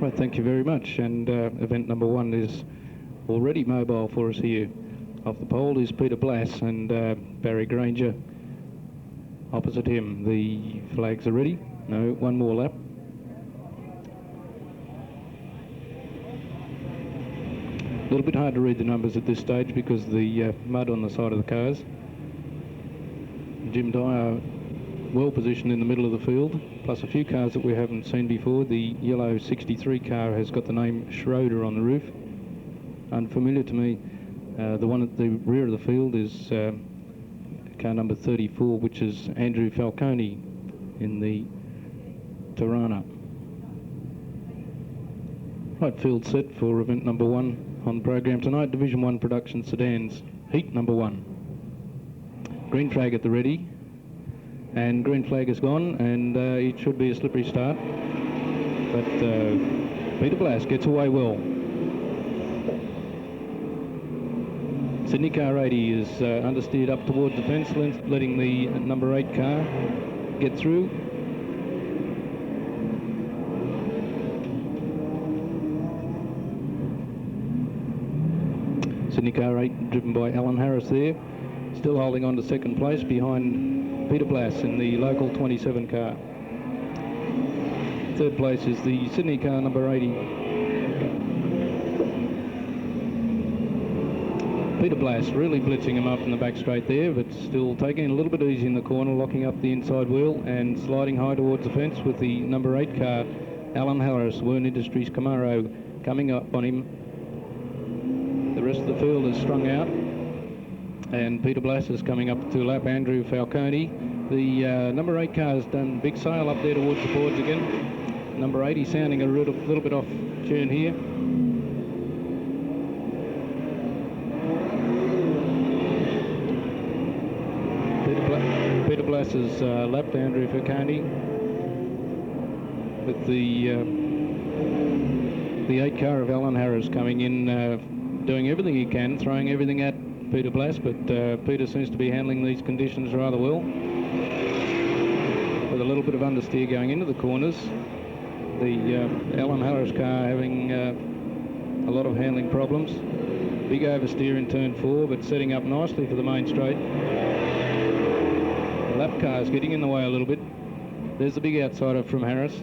Right, thank you very much. And event number 1 is already mobile for us here. Off the pole is Peter Blass and Barry Granger opposite him. The flags are ready. No, one more lap. A little bit hard to read the numbers at this stage because the mud on the side of the cars. Jim Dyer well positioned in the middle of the field, plus a few cars that we haven't seen before. The yellow 63 car has got the name Schroeder on the roof. Unfamiliar to me. The one at the rear of the field is car number 34, which is Andrew Falcone in the Tirana. Right, field set for event number 1 on program tonight. Division 1 production sedans, heat number 1. Green flag at the ready, and green flag is gone, and it should be a slippery start, but Peter Blass gets away well. Sydney car 80 is understeered up towards the fence, letting the number 8 car get through. Sydney car 8 driven by Alan Harris there, still holding on to second place behind Peter Blass in the local 27 car. Third place is the Sydney car number 80. Peter Blass really blitzing him up in the back straight there, but still taking it a little bit easy in the corner, locking up the inside wheel and sliding high towards the fence with the number 8 car, Alan Harris, Wern Industries Camaro, coming up on him. The rest of the field is strung out, and Peter Blass is coming up to lap Andrew Falcone. The number 8 car has done big sail up there towards the boards again. Number 80 sounding a little bit off tune here. Peter Blass has lapped Andrew Falcone with the 8 car of Alan Harris coming in, doing everything he can, throwing everything at Peter Blass, but Peter seems to be handling these conditions rather well, with a little bit of understeer going into the corners. The Alan Harris car having a lot of handling problems. Big oversteer in turn 4, but setting up nicely for the main straight. The lap car is getting in the way a little bit. There's the big outsider from Harris,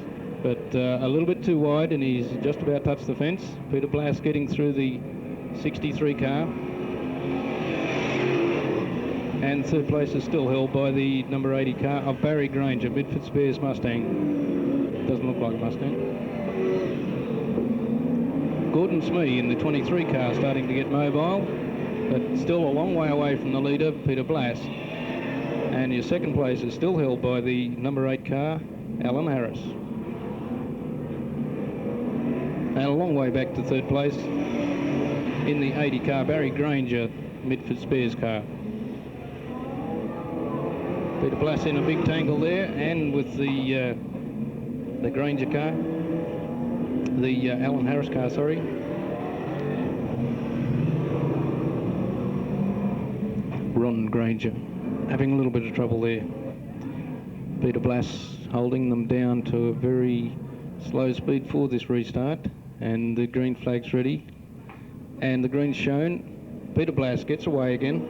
but a little bit too wide, and he's just about touched the fence. Peter Blass getting through the 63 car. And third place is still held by the number 80 car of Barry Granger, Midford Spares Mustang. Doesn't look like a Mustang. Gordon Smee in the 23 car starting to get mobile, but still a long way away from the leader, Peter Blass. And your second place is still held by the number 8 car, Alan Harris. And a long way back to third place in the 80 car, Barry Granger, Midford Spares car. Peter Blass in a big tangle there, and with the Granger car, the Alan Harris car, sorry. Ron Granger having a little bit of trouble there. Peter Blass holding them down to a very slow speed for this restart, and the green flag's ready, and the green's shown. Peter Blass gets away again.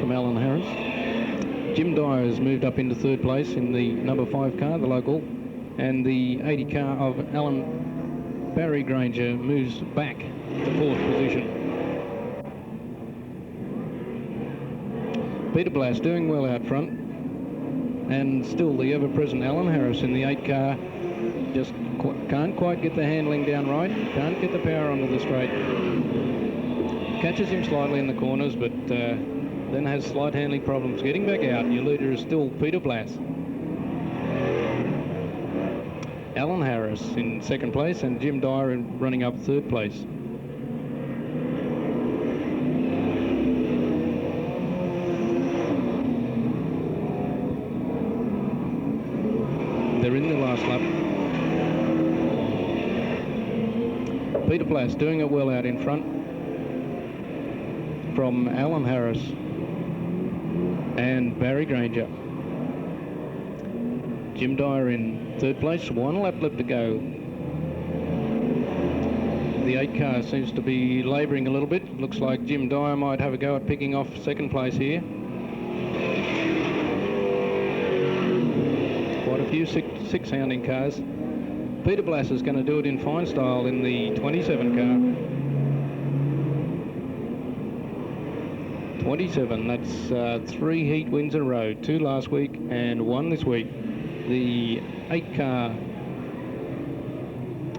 From Alan Harris. Jim Dyer has moved up into third place in the number 5 car, the local, and the 80 car of Barry Granger moves back to 4th position. Peter Blass doing well out front, and still the ever-present Alan Harris in the 8 car just can't quite get the handling down right, can't get the power onto the straight. Catches him slightly in the corners, but then has slight handling problems getting back out. Your leader is still Peter Blass. Alan Harris in second place, and Jim Dyer running up third place. They're in the last lap. Peter Blass doing it well out in front from Alan Harris and Barry Granger. Jim Dyer in third place, 1 lap left to go. The 8 car seems to be labouring a little bit. Looks like Jim Dyer might have a go at picking off second place here. Quite a few six sounding cars. Peter Blass is going to do it in fine style in the 27 car. 27, that's 3 heat wins in a row, 2 last week and 1 this week. The 8 car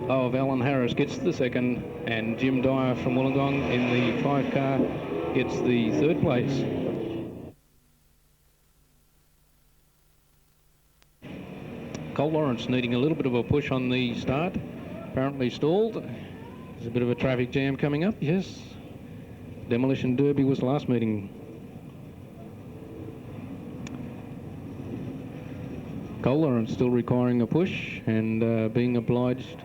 of Alan Harris gets the second, and Jim Dyer from Wollongong in the 5 car gets the third place. Cole Lawrence needing a little bit of a push on the start, apparently stalled. There's a bit of a traffic jam coming up, yes. Demolition Derby was last meeting. Cole Lawrence still requiring a push and being obliged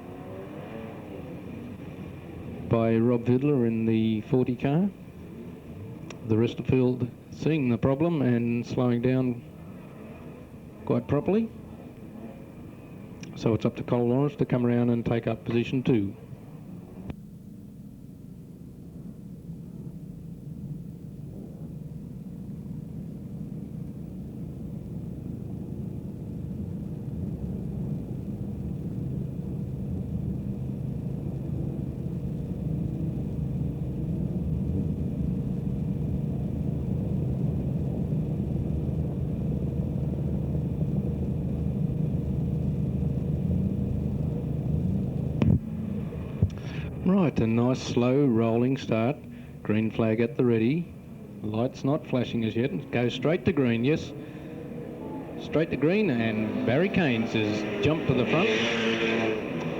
by Rob Vidler in the 40 car. The rest of the field seeing the problem and slowing down quite properly. So it's up to Cole Lawrence to come around and take up position 2. Right, a nice slow rolling start. Green flag at the ready. Light's not flashing as yet. Goes straight to green, yes. Straight to green, and Barry Keynes has jumped to the front.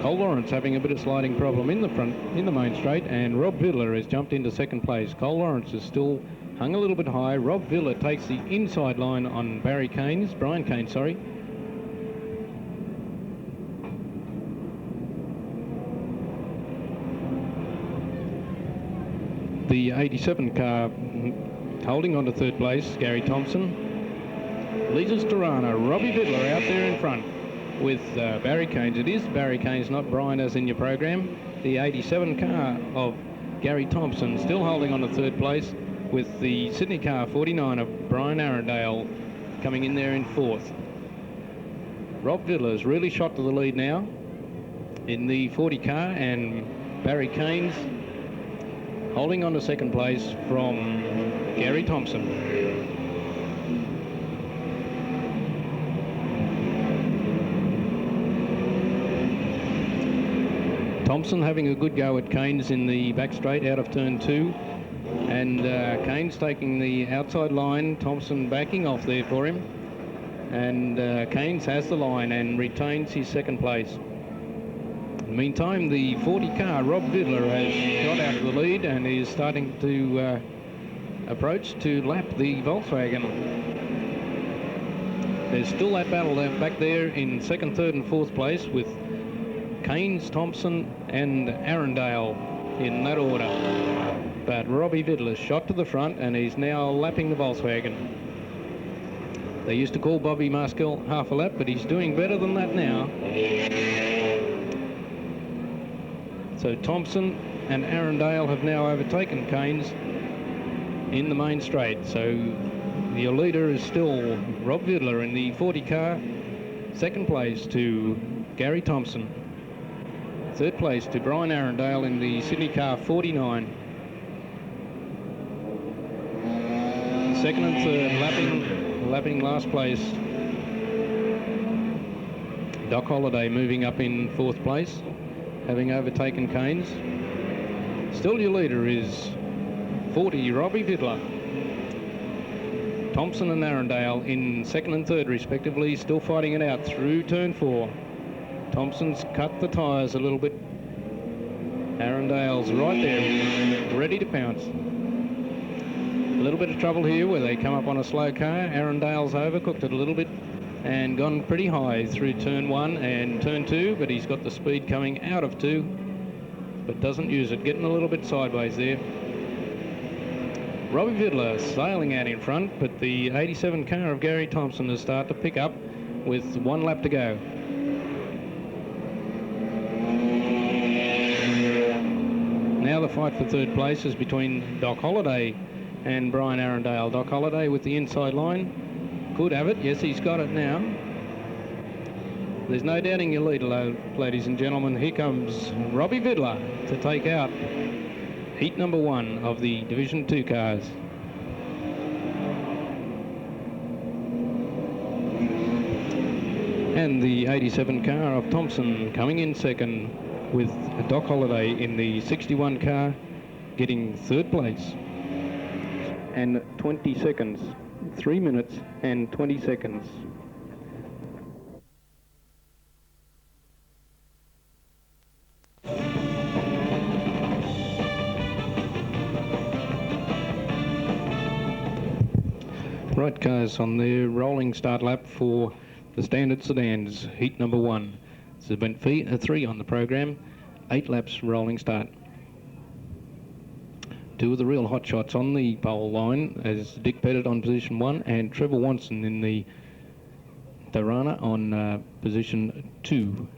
Cole Lawrence having a bit of sliding problem in the front, in the main straight, and Rob Vidler has jumped into second place. Cole Lawrence is still hung a little bit high. Rob Vidler takes the inside line on Brian Keynes, sorry. The 87 car holding on to third place, Gary Thompson. Leases Tirana, Robbie Vidler out there in front with Barry Keynes. It is Barry Keynes, not Brian as in your program. The 87 car of Gary Thompson still holding on to third place with the Sydney car 49 of Brian Arundale coming in there in fourth. Rob Vidler's really shot to the lead now in the 40 car, and Barry Keynes holding on to second place from Gary Thompson. Thompson having a good go at Keynes in the back straight out of turn 2, and Keynes taking the outside line, Thompson backing off there for him, and Keynes has the line and retains his second place. Meantime, the 40 car, Rob Vidler, has got out of the lead and is starting to approach to lap the Volkswagen. There's still that battle back there in second, third and fourth place with Keynes, Thompson and Arundale in that order. But Robbie Vidler shot to the front and he's now lapping the Volkswagen. They used to call Bobby Maskell half a lap, but he's doing better than that now. So Thompson and Arundale have now overtaken Keynes in the main straight. So your leader is still Rob Vidler in the 40 car. Second place to Gary Thompson. Third place to Brian Arundale in the Sydney car 49. Second and third lapping last place. Doc Holliday moving up in fourth place, having overtaken Keynes. Still your leader is 40, Robbie Vidler. Thompson and Arundale in second and third respectively, still fighting it out through turn 4. Thompson's cut the tyres a little bit. Arundale's right there, ready to pounce. A little bit of trouble here where they come up on a slow car. Arundale's overcooked it a little bit and gone pretty high through turn 1 and turn 2, but he's got the speed coming out of 2, but doesn't use it, getting a little bit sideways there. Robbie Vidler sailing out in front, but the 87 car of Gary Thompson has started to pick up with 1 lap to go. Now the fight for third place is between Doc Holliday and Brian Arundale. Doc Holliday with the inside line. Could have it. Yes, he's got it now. There's no doubting your lead, ladies and gentlemen. Here comes Robbie Vidler to take out heat number 1 of the Division 2 cars. And the 87 car of Thompson coming in second, with Doc Holliday in the 61 car getting third place. And 20 seconds, 3 minutes and 20 seconds. Right, cars on their rolling start lap for the standard sedans, heat number 1. It's event 3 on the program, 8 laps rolling start. 2 of the real hot shots on the pole line as Dick Pettit on position 1 and Trevor Watson in the Darana on position 2.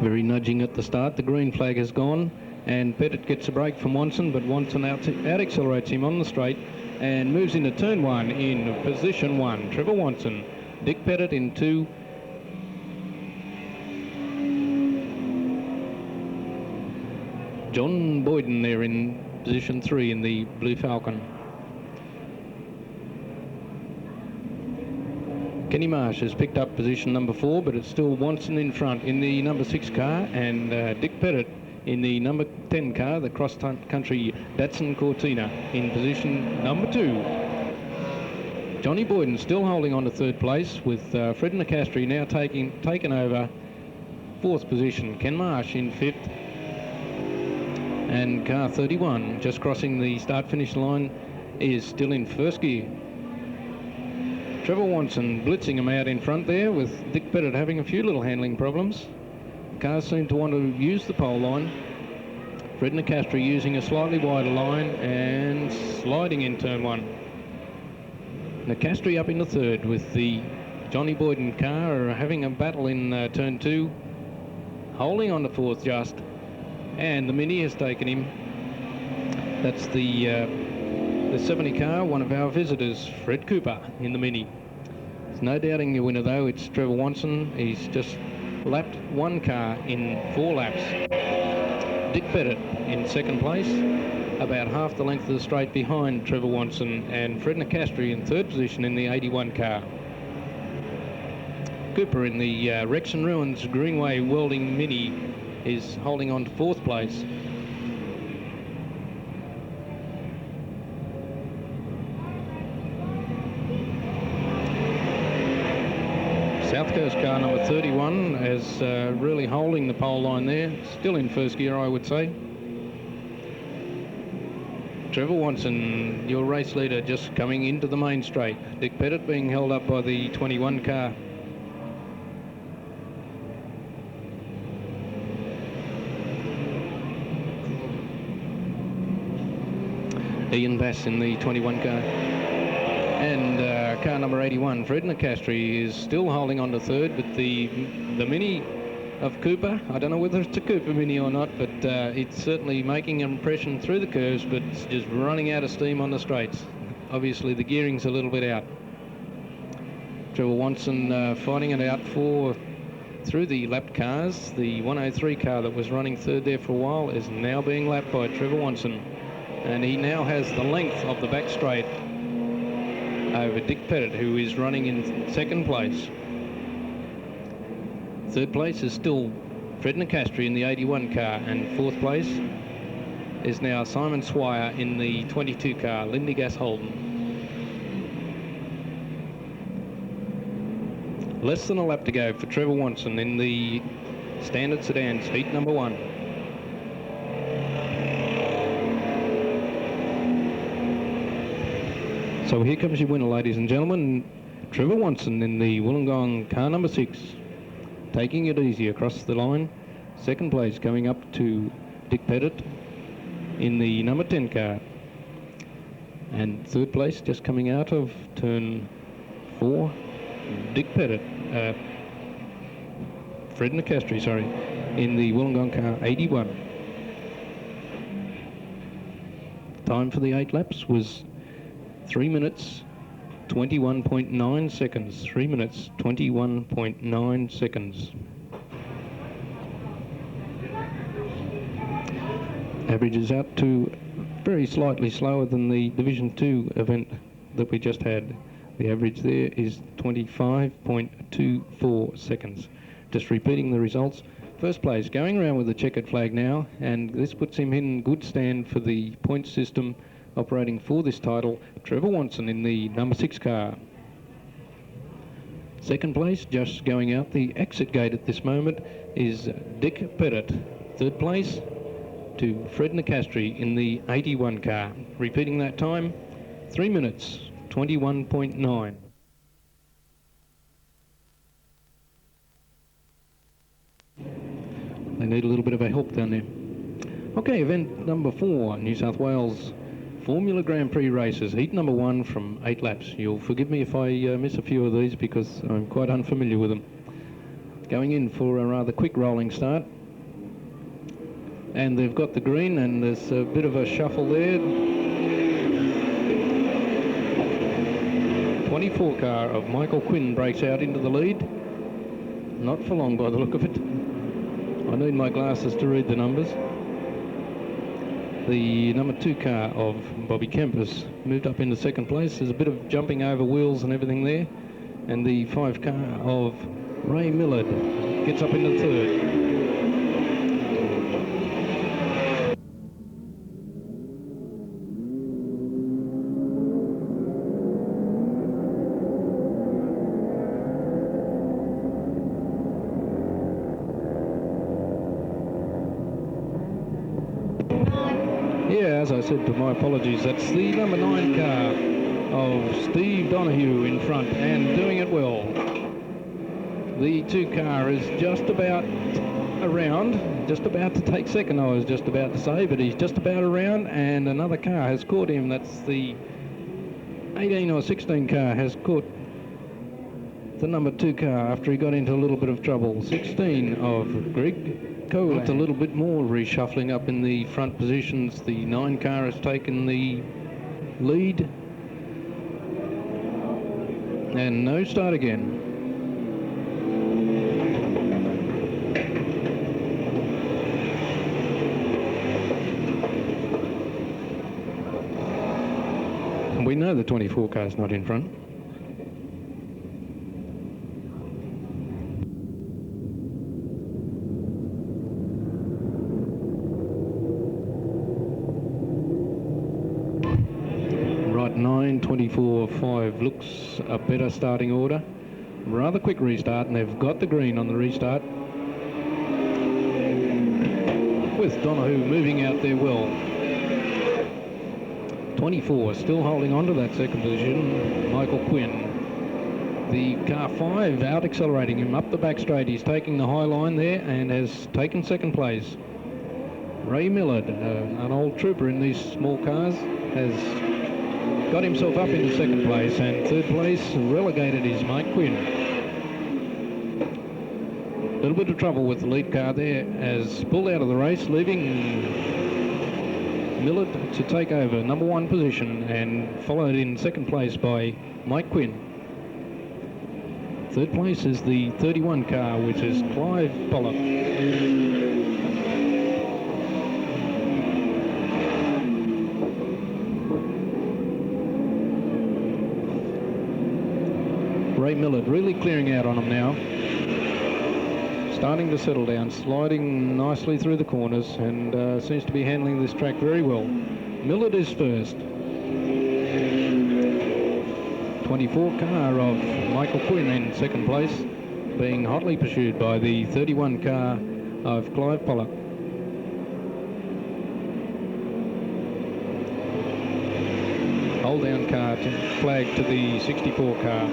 Very nudging at the start. The green flag has gone and Pettit gets a break from Watson, but Watson out accelerates him on the straight and moves into turn 1 in position 1. Trevor Watson, Dick Pettit in 2. John Boyden there in position 3 in the Blue Falcon. Kenny Marsh has picked up position number 4, but it's still Watson in front in the number 6 car, and Dick Pettit in the number 10 car, the cross-country Datsun Cortina, in position number 2. Johnny Boyden still holding on to third place, with Fred Nicastri now taken over 4th position. Ken Marsh in 5th, and car 31 just crossing the start-finish line is still in first gear. Trevor Watson blitzing him out in front there, with Dick Pettit having a few little handling problems. Cars seem to want to use the pole line. Fred Nicastri using a slightly wider line and sliding in turn 1. Nicastri up in the 3rd, with the Johnny Boyden car having a battle in turn 2, holding on to 4th just, and the Mini has taken him. That's the 70 car, one of our visitors, Fred Cooper, in the Mini. There's no doubting your winner though, it's Trevor Watson. He's just lapped 1 car in 4 laps. Dick Pettit in 2nd place, about half the length of the straight behind Trevor Watson, and Fred Nicastri in 3rd position in the 81 car. Cooper in the Rex and Ruins Greenway Welding Mini is holding on to 4th place. South Coast car number 31 is really holding the pole line there. Still in first gear, I would say. Trevor Watson, your race leader, just coming into the main straight. Dick Pettit being held up by the 21 car. Ian Bass in the 21 car. And car number 81, Fred Nicastri, is still holding on to 3rd, but the Mini of Cooper, I don't know whether it's a Cooper Mini or not, but it's certainly making an impression through the curves, but it's just running out of steam on the straights. Obviously the gearing's a little bit out. Trevor Watson fighting it out through the lapped cars. The 103 car that was running 3rd there for a while is now being lapped by Trevor Watson, and he now has the length of the back straight over Dick Pettit, who is running in 2nd place. 3rd place is still Fred Nicastri in the 81 car, and 4th place is now Simon Swire in the 22 car, Lindy Gas Holden. Less than a lap to go for Trevor Watson in the standard sedans, heat number 1. So here comes your winner, ladies and gentlemen, Trevor Watson in the Wollongong car number 6. taking it easy across the line. Second place coming up to Dick Pettit in the number 10 car. And third place just coming out of turn 4, Dick Pettit, Fred Nicastri, sorry, in the Wollongong car 81. Time for the 8 laps was 3 minutes 21.9 seconds. 3 minutes 21.9 seconds. Average is out to very slightly slower than the Division 2 event that we just had. The average there is 25.24 seconds. Just repeating the results. First place, going around with the checkered flag now, and this puts him in good stand for the point system operating for this title. Trevor Watson in the number 6 car. Second place, just going out the exit gate at this moment, is Dick Pettit. Third place to Fred Nicastri in the 81 car. Repeating that time, 3 minutes 21.9. They need a little bit of a help down there. Okay, event number 4, New South Wales Formula Grand Prix races, heat number 1 from 8 laps. You'll forgive me if I miss a few of these because I'm quite unfamiliar with them. Going in for a rather quick rolling start. And they've got the green, and there's a bit of a shuffle there. 24 car of Michael Quinn breaks out into the lead. Not for long by the look of it. I need my glasses to read the numbers. The number 2 car of Bobby Kempis moved up into second place. There's a bit of jumping over wheels and everything there. And the 5 car of Ray Millard gets up into third. As I said, to my apologies, that's the number 9 car of Steve Donoghue in front and doing it well. The 2 car is just about around, just about to take second, I was just about to say, but he's just about around, and another car has caught him. That's the 18 or 16 car has caught the number 2 car after he got into a little bit of trouble. 16 of Greg Cole. It's a little bit more reshuffling up in the front positions. The 9 car has taken the lead. And no start again. And we know the 24 car's not in front. Right, 9:24.5 looks a better starting order. Rather quick restart, and they've got the green on the restart. With Donoghue moving out there well. 24 still holding on to that second position, Michael Quinn. The car 5 out accelerating him up the back straight. He's taking the high line there and has taken second place. Ray Millard, an old trooper in these small cars, has got himself up into second place, and third place relegated is Mike Quinn. A little bit of trouble with the lead car there, as pulled out of the race, leaving Millard to take over number 1 position, and followed in second place by Mike Quinn. Third place is the 31 car, which is Clive Pollock. Ray Millard really clearing out on him now. Starting to settle down, sliding nicely through the corners, and seems to be handling this track very well. Millard is first. 24 car of Michael Quinn in second place, being hotly pursued by the 31 car of Clive Pollock. Hold down car to flag to the 64 car.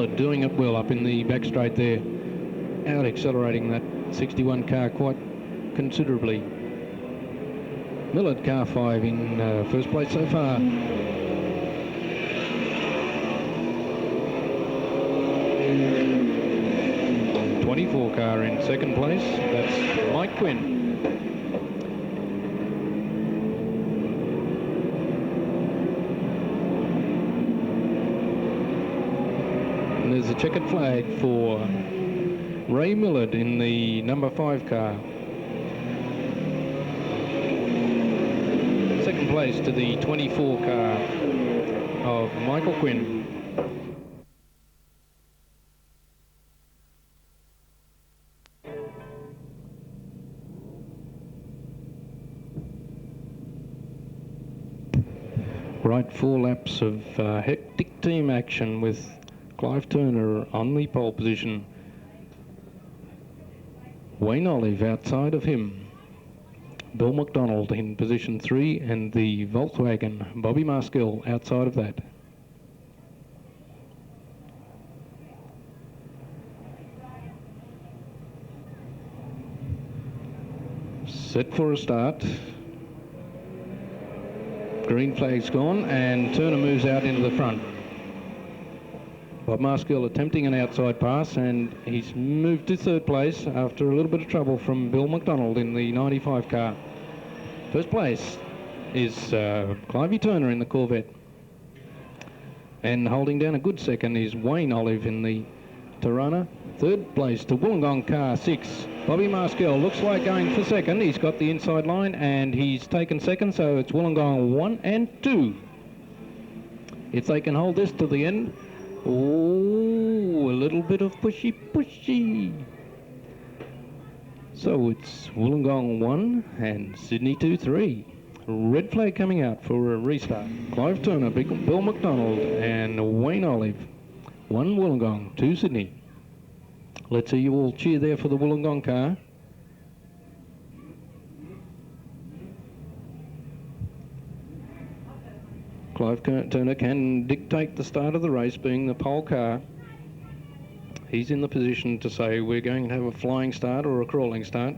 Millard doing it well up in the back straight there. Out accelerating that 61 car quite considerably. Millard car 5 in first place so far. '24 car in second place. That's Mike Quinn. And there's a checkered flag for Ray Millard in the number 5 car. Second place to the 24 car of Michael Quinn. Right, 4 laps of hectic team action with Clive Turner on the pole position. Wayne Olive outside of him. Bill Mcdonald in position 3 and the Volkswagen Bobby Maskell outside of that. Set for a start. Green flag's gone and Turner moves out into the front. Bob Maskell attempting an outside pass, and he's moved to third place after a little bit of trouble from Bill Mcdonald in the 95 car. First place is Clivey Turner in the Corvette. And holding down a good second is Wayne Olive in the Tirana. Third place to Wollongong car 6. Bobby Maskell looks like going for second. He's got the inside line and he's taken second, so it's Wollongong 1 and 2. If they can hold this to the end. Oh, a little bit of pushy. So it's Wollongong 1 and Sydney 2-3. Red flag coming out for a restart. Clive Turner, Bill Mcdonald and Wayne Olive. 1 Wollongong, 2 Sydney. Let's see you all cheer there for the Wollongong car. Clive Turner can dictate the start of the race, being the pole car. He's in the position to say we're going to have a flying start or a crawling start.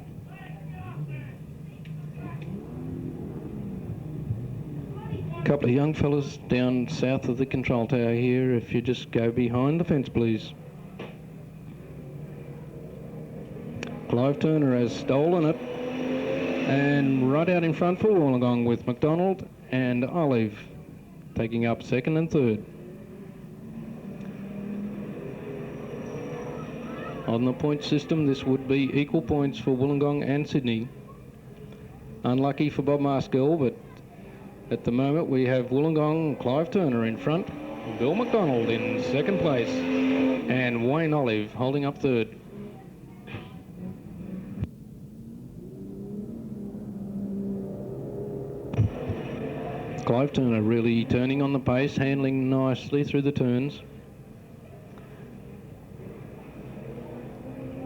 A couple of young fellas down south of the control tower here. If you just go behind the fence, please. Clive Turner has stolen it, and right out in front for Wollongong with McDonald and Olive taking up second and third. On the point system, this would be equal points for Wollongong and Sydney. Unlucky for Bob Maskell, but at the moment we have Wollongong, Clive Turner in front, Bill McDonald in second place, and Wayne Olive holding up third. Clive Turner really turning on the pace, handling nicely through the turns.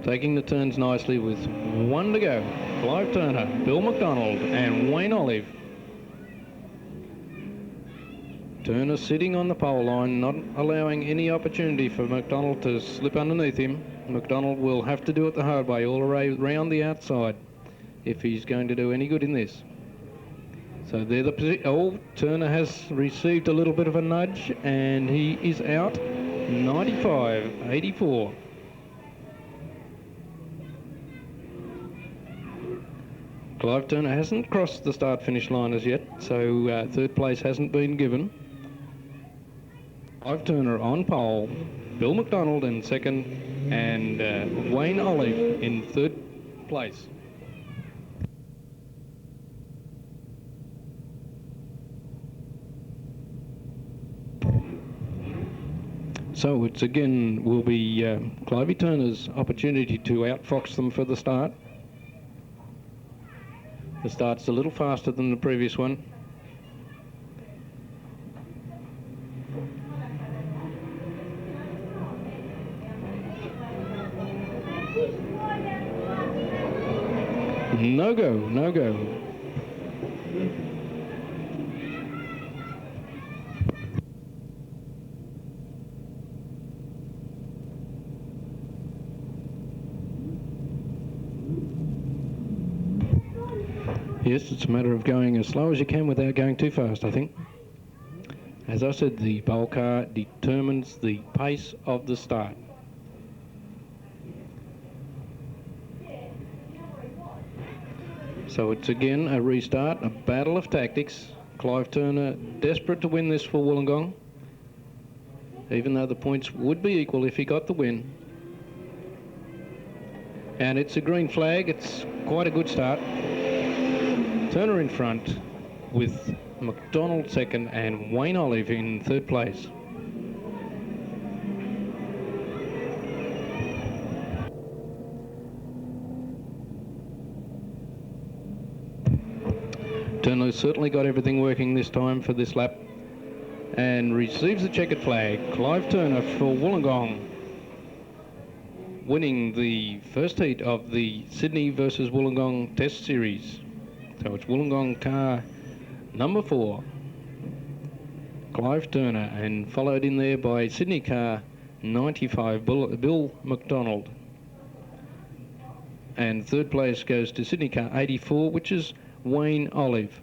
Taking the turns nicely with 1 to go. Clive Turner, Bill McDonald and Wayne Olive. Turner sitting on the pole line, not allowing any opportunity for McDonald to slip underneath him. McDonald will have to do it the hard way, all around the outside, if he's going to do any good in this. So there the position. Oh, Turner has received a little bit of a nudge and he is out. 95-84. Clive Turner hasn't crossed the start-finish line as yet, so third place hasn't been given. Clive Turner on pole, Bill McDonald in second, and Wayne Olive in third place. So it's again will be Clivey Turner's opportunity to outfox them for the start. The start's a little faster than the previous one. No go, no go. Yes, it's a matter of going as slow as you can without going too fast, I think. As I said, the bowl car determines the pace of the start. So it's again a restart, a battle of tactics. Clive Turner desperate to win this for Wollongong, even though the points would be equal if he got the win. And it's a green flag. It's quite a good start. Turner in front with Mcdonald second and Wayne Olive in third place. Turner certainly got everything working this time for this lap and receives the checkered flag. Clive Turner for Wollongong, winning the first heat of the Sydney versus Wollongong Test Series. So it's Wollongong car number 4, Clive Turner, and followed in there by Sydney car 95, Bill Mcdonald. And third place goes to Sydney car 84, which is Wayne Olive.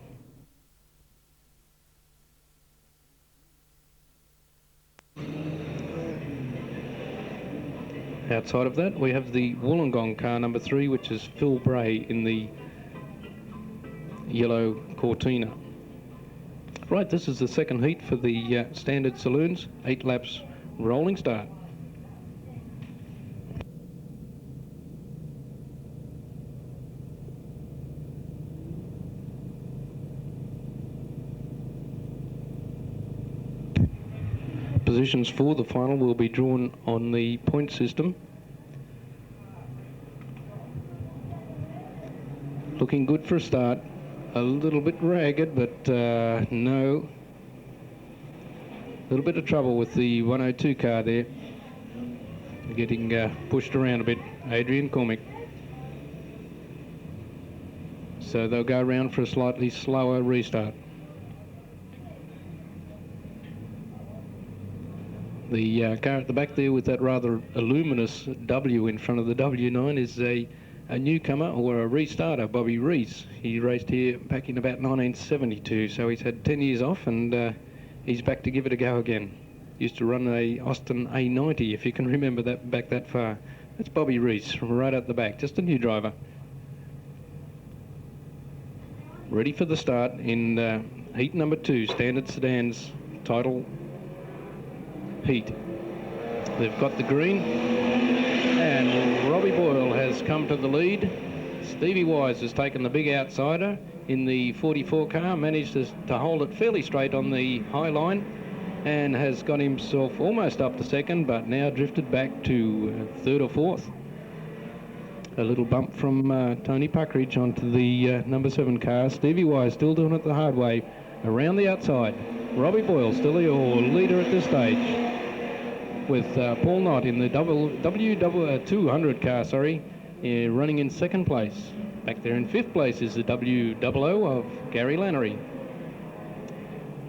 Outside of that, we have the Wollongong car number 3, which is Phil Bray in the yellow Cortina. Right, this is the second heat for the standard saloons, 8 laps rolling start. Positions for the final will be drawn on the point system. Looking good for a start. A little bit ragged, but no. A little bit of trouble with the 102 car there. Getting pushed around a bit. Adrian Cormick. So they'll go around for a slightly slower restart. The car at the back there with that rather luminous W in front of the W9 is a newcomer or a restarter, Bobby Rees. He raced here back in about 1972, so he's had 10 years off and he's back to give it a go again. Used to run a Austin A90, if you can remember that back that far. That's Bobby Rees from right at the back, just a new driver. Ready for the start in heat number 2, standard sedans title heat. They've got the green, and Robbie Boyle has come to the lead. Stevie Wise has taken the big outsider in the 44 car, managed to hold it fairly straight on the high line and has got himself almost up to second, but now drifted back to third or fourth. A little bump from Tony Puckridge onto the number 7 car. Stevie Wise still doing it the hard way around the outside. Robbie Boyle still your leader at this stage, with Paul Knott in the W200 car, running in second place. Back there in fifth place is the WOO of Gary Lannery.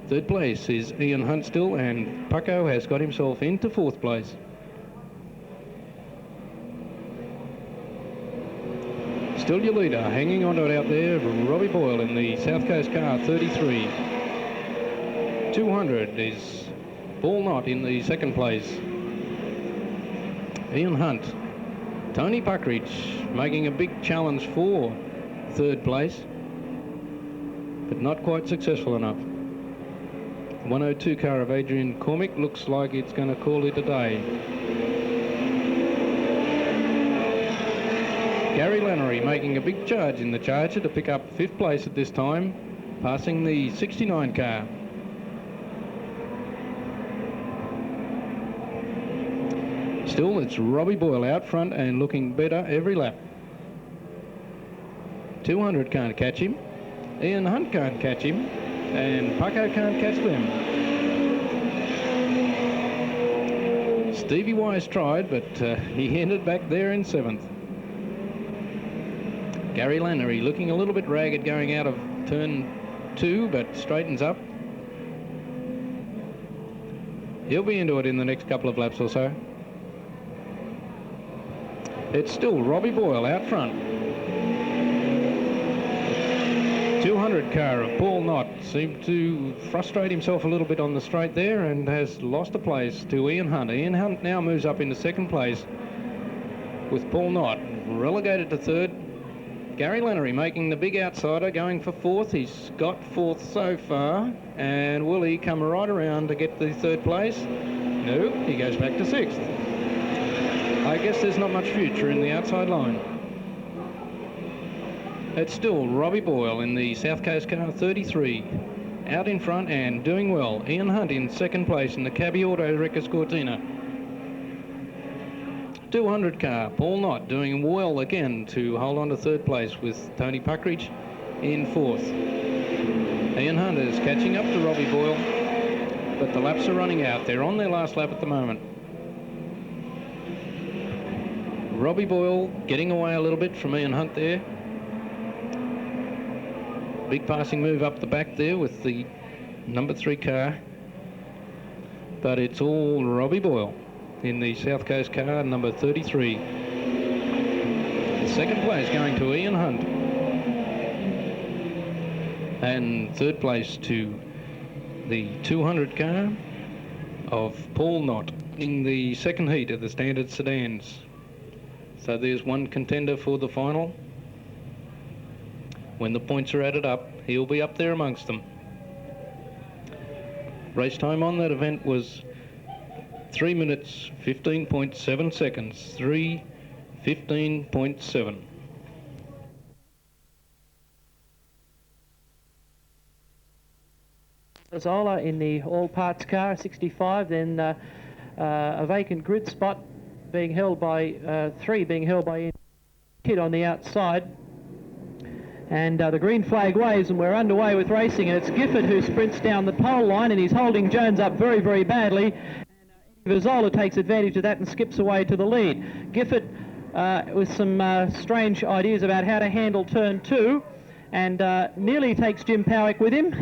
Third place is Ian Hunt still, and Pucko has got himself into fourth place. Still your leader, hanging on to it out there, Robbie Boyle in the South Coast car 33. 200 is Paul Knott in the second place. Ian Hunt. Tony Puckridge making a big challenge for third place, but not quite successful enough. 102 car of Adrian Cormick looks like it's going to call it a day. Gary Lannery making a big charge in the Charger to pick up fifth place at this time, passing the 69 car. Still, it's Robbie Boyle out front and looking better every lap. 200 can't catch him. Ian Hunt can't catch him. And Pucko can't catch them. Stevie Wise tried, but he ended back there in seventh. Gary Lannery looking a little bit ragged going out of turn 2, but straightens up. He'll be into it in the next couple of laps or so. It's still Robbie Boyle out front. 200 car of Paul Knott seemed to frustrate himself a little bit on the straight there and has lost a place to Ian Hunt. Ian Hunt now moves up into second place with Paul Knott relegated to third. Gary Lenery making the big outsider, going for fourth. He's got fourth so far, and will he come right around to get the third place? No, he goes back to sixth. I guess there's not much future in the outside line. It's still Robbie Boyle in the South Coast car 33, out in front and doing well. Ian Hunt in second place in the Cabby Auto Wreckers Cortina. 200 car, Paul Knott doing well again to hold on to third place with Tony Puckridge in fourth. Ian Hunt is catching up to Robbie Boyle, but the laps are running out. They're on their last lap at the moment. Robbie Boyle getting away a little bit from Ian Hunt there. Big passing move up the back there with the number 3 car, but it's all Robbie Boyle in the South Coast car number 33. The second place going to Ian Hunt, and third place to the 200 car of Paul Knott in the second heat of the standard sedans. So there's one contender for the final. When the points are added up, he'll be up there amongst them. Race time on that event was 3 minutes 15.7 seconds. 3:15.7. Zola in the all-parts car 65, then a vacant grid spot being held by 3, being held by Ian Kidd on the outside. And the green flag waves and we're underway with racing, and it's Gifford who sprints down the pole line, and he's holding Jones up very, very badly. Vizzola takes advantage of that and skips away to the lead. Gifford with some strange ideas about how to handle turn 2, and nearly takes Jim Powick with him,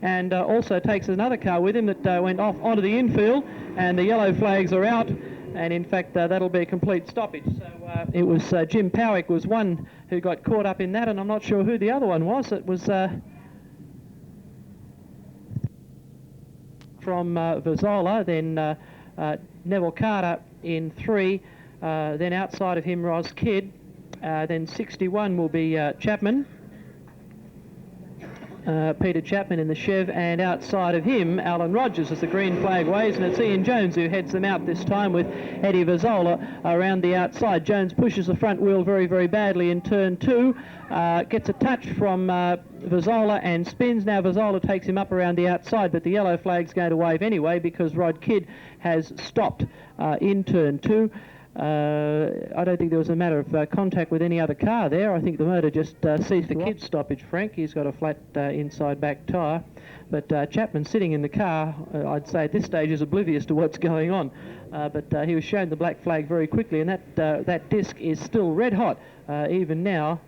and also takes another car with him that went off onto the infield, and the yellow flags are out, and in fact that'll be a complete stoppage. So it was Jim Powick was one who got caught up in that, and I'm not sure who the other one was. It was from Vizzola, then Neville Carter in 3, then outside of him Ros Kidd, then 61 will be Chapman, Peter Chapman in the Chev, and outside of him Alan Rogers as the green flag waves, and it's Ian Jones who heads them out this time with Eddie Vizzola around the outside. Jones pushes the front wheel very, very badly in turn 2, gets a touch from Vizzola and spins. Now Vizzola takes him up around the outside, but the yellow flag's going to wave anyway because Rod Kidd has stopped in turn 2. I don't think there was a matter of contact with any other car there. I think the motor just ceased the Kidd stoppage, Frank. He's got a flat inside back tyre. But Chapman sitting in the car, I'd say at this stage, is oblivious to what's going on. But he was shown the black flag very quickly, and that disc is still red hot. Even now,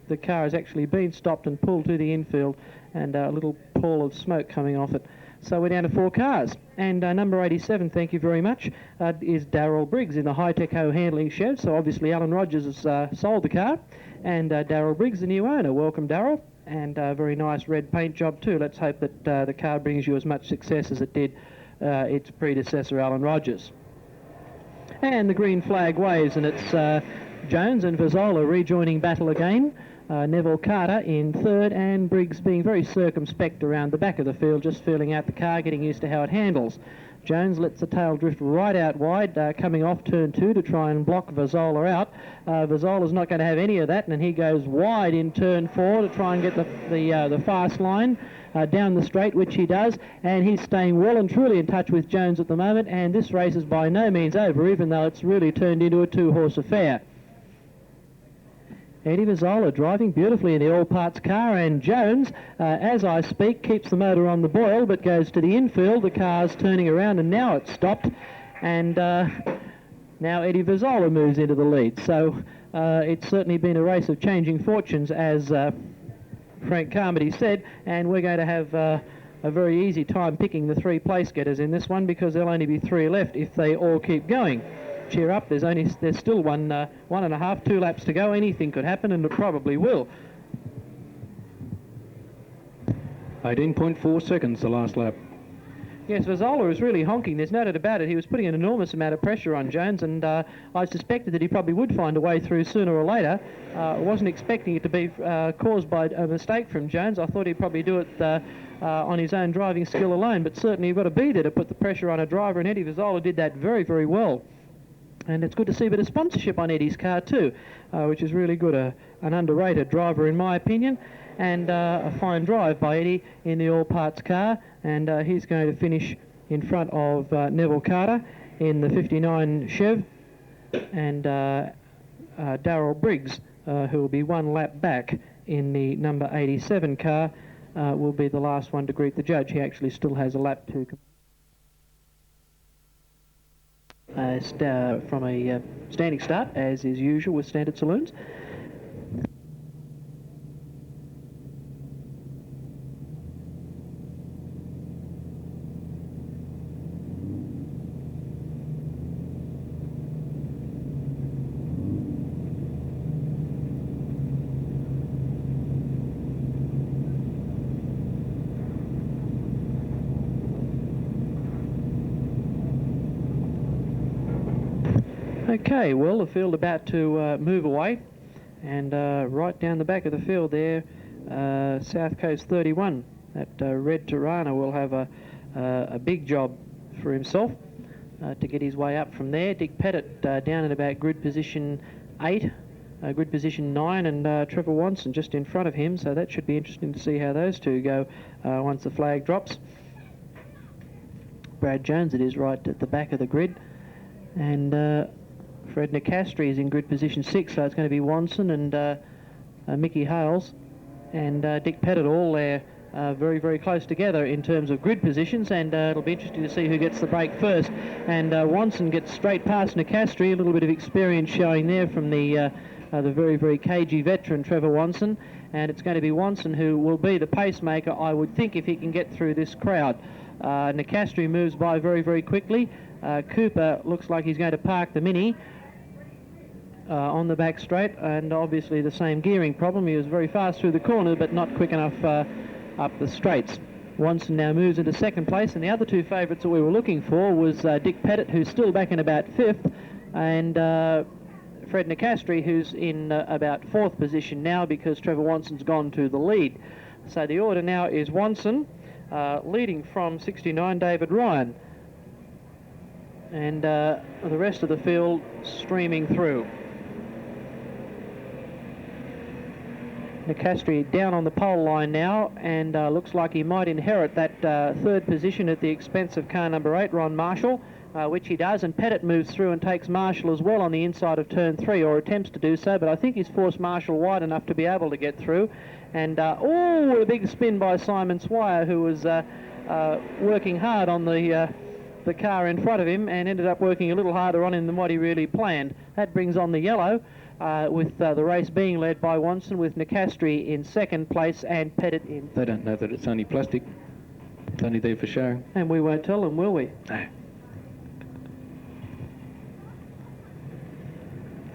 the car has actually been stopped and pulled to the infield, and a little pall of smoke coming off it. So we're down to 4 cars. And number 87, thank you very much, is Daryl Briggs in the high-tech handling Chev. So obviously Alan Rogers has sold the car, and Daryl Briggs, the new owner. Welcome, Daryl. And a very nice red paint job too. Let's hope that the car brings you as much success as it did its predecessor, Alan Rogers. And the green flag waves, and it's Jones and Vizzola rejoining battle again. Neville Carter in 3rd, and Briggs being very circumspect around the back of the field, just feeling out the car, getting used to how it handles. Jones lets the tail drift right out wide, coming off turn 2 to try and block Vizzola out. Vizzola's not going to have any of that, and he goes wide in turn 4 to try and get the fast line down the straight, which he does, and he's staying well and truly in touch with Jones at the moment, and this race is by no means over, even though it's really turned into a 2-horse affair. Eddie Vizzola driving beautifully in the all-parts car, and Jones, as I speak, keeps the motor on the boil but goes to the infield. The car's turning around, and now it's stopped, and now Eddie Vizzola moves into the lead. So it's certainly been a race of changing fortunes, as Frank Carmody said, and we're going to have a very easy time picking the 3 place getters in this one, because there'll only be 3 left if they all keep going. Cheer up, there's still 1.5, 2 laps to go. Anything could happen, and it probably will. 18.4 seconds the last lap. Yes, Vazzola is really honking. There's no doubt about it. He was putting an enormous amount of pressure on Jones, and I suspected that he probably would find a way through sooner or later. I wasn't expecting it to be caused by a mistake from Jones. I thought he'd probably do it on his own driving skill alone, but certainly you've got to be there to put the pressure on a driver, and Eddie Vazzola did that very, very well. And it's good to see a bit of sponsorship on Eddie's car too, which is really good. An underrated driver, in my opinion. And a fine drive by Eddie in the all-parts car, and he's going to finish in front of Neville Carter in the 59 Chev, and Daryl Briggs, who will be one lap back in the number 87 car, will be the last one to greet the judge. He actually still has a lap to from a standing start, as is usual with standard saloons. Okay, well, the field about to move away, and right down the back of the field there, South Coast 31, that red Tirana will have a big job for himself to get his way up from there. Dick Pettit down at about grid position 8, grid position 9, and Trevor Watson just in front of him, so that should be interesting to see how those two go once the flag drops. Brad Jones, it is, right at the back of the grid, and Fred Nicastri is in grid position 6, so it's going to be Watson and Mickey Hales and Dick Pettit all there very, very close together in terms of grid positions, and it'll be interesting to see who gets the break first. And Watson gets straight past Nicastri, a little bit of experience showing there from the very, very cagey veteran Trevor Watson, and it's going to be Watson who will be the pacemaker, I would think, if he can get through this crowd. Nicastri moves by very, very quickly. Cooper looks like he's going to park the Mini on the back straight, and obviously the same gearing problem. He was very fast through the corner, but not quick enough up the straights. Watson now moves into second place, and the other two favourites that we were looking for was Dick Pettit, who's still back in about 5th, and Fred Nicastri, who's in about 4th position now because Trevor Watson's gone to the lead. So the order now is Watson, leading from 69, David Ryan, and the rest of the field streaming through. Nicastri down on the pole line now, and looks like he might inherit that 3rd position at the expense of car number 8, Ron Marshall, which he does, and Pettit moves through and takes Marshall as well on the inside of turn 3, or attempts to do so, but I think he's forced Marshall wide enough to be able to get through. And a big spin by Simon Swire, who was working hard on the car in front of him, and ended up working a little harder on him than what he really planned. That brings on the yellow, with the race being led by Watson, with Nicastri in 2nd place and Pettit in... They don't know that it's only plastic. It's only there for show. And we won't tell them, will we? No.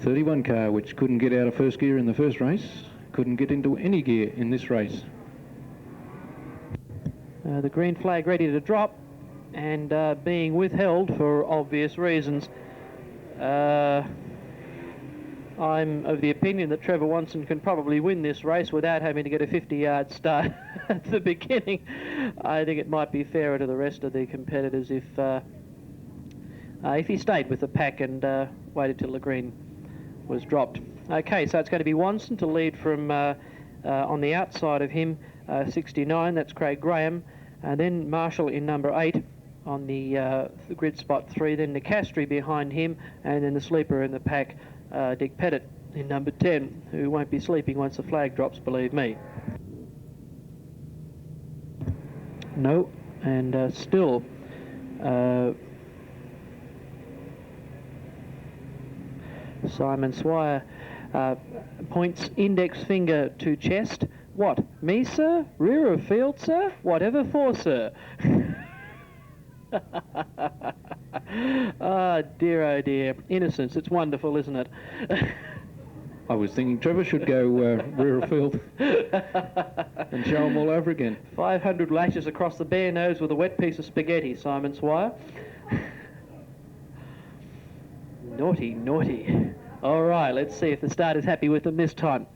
31 car, which couldn't get out of first gear in the first race, couldn't get into any gear in this race. The green flag ready to drop, and being withheld for obvious reasons. I'm of the opinion that Trevor Watson can probably win this race without having to get a 50-yard start at the beginning. I think it might be fairer to the rest of the competitors if he stayed with the pack and waited till the green was dropped. Okay, so it's going to be Watson to lead from on the outside of him, 69, that's Craig Graham, and then Marshall in number 8 on the grid spot 3, then Nicastri behind him, and then the sleeper in the pack, Dick Pettit in number 10, who won't be sleeping once the flag drops, believe me. No, and still Simon Swire points index finger to chest. What, me, sir? Rear of field, sir? Whatever for, sir? Ah, dear, oh dear. Innocence, it's wonderful, isn't it? I was thinking Trevor should go rear of field and show them all over again. 500 lashes across the bare nose with a wet piece of spaghetti, Simon Swire. Naughty, naughty. All right, let's see if the starter's happy with them this time.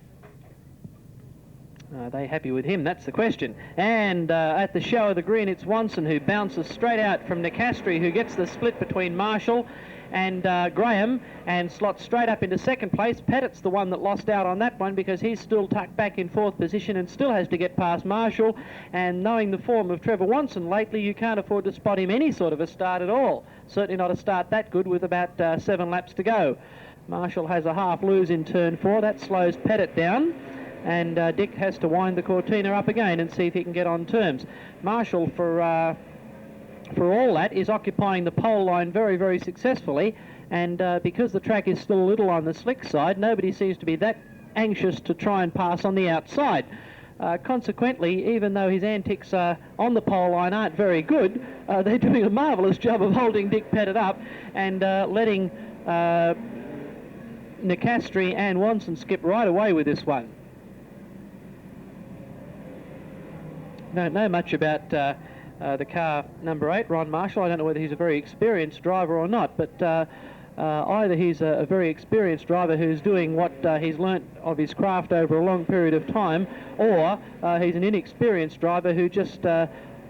Are they happy with him? That's the question. And at the show of the green, it's Wanson who bounces straight out from Nicastri, who gets the split between Marshall and Graham and slots straight up into second place. Pettit's the one that lost out on that one because he's still tucked back in fourth position and still has to get past Marshall. And knowing the form of Trevor Wanson lately, you can't afford to spot him any sort of a start at all. Certainly not a start that good with about 7 laps to go. Marshall has a half lose in turn 4. That slows Pettit down. And Dick has to wind the Cortina up again and see if he can get on terms. Marshall, for all that, is occupying the pole line very, very successfully. And because the track is still a little on the slick side, nobody seems to be that anxious to try and pass on the outside. Consequently, even though his antics on the pole line aren't very good, they're doing a marvellous job of holding Dick Pettit up and letting Nicastri and Wanson skip right away with this one. Don't know much about the car number 8, Ron Marshall. I don't know whether he's a very experienced driver or not, but either he's a very experienced driver who's doing what he's learnt of his craft over a long period of time, or he's an inexperienced driver who just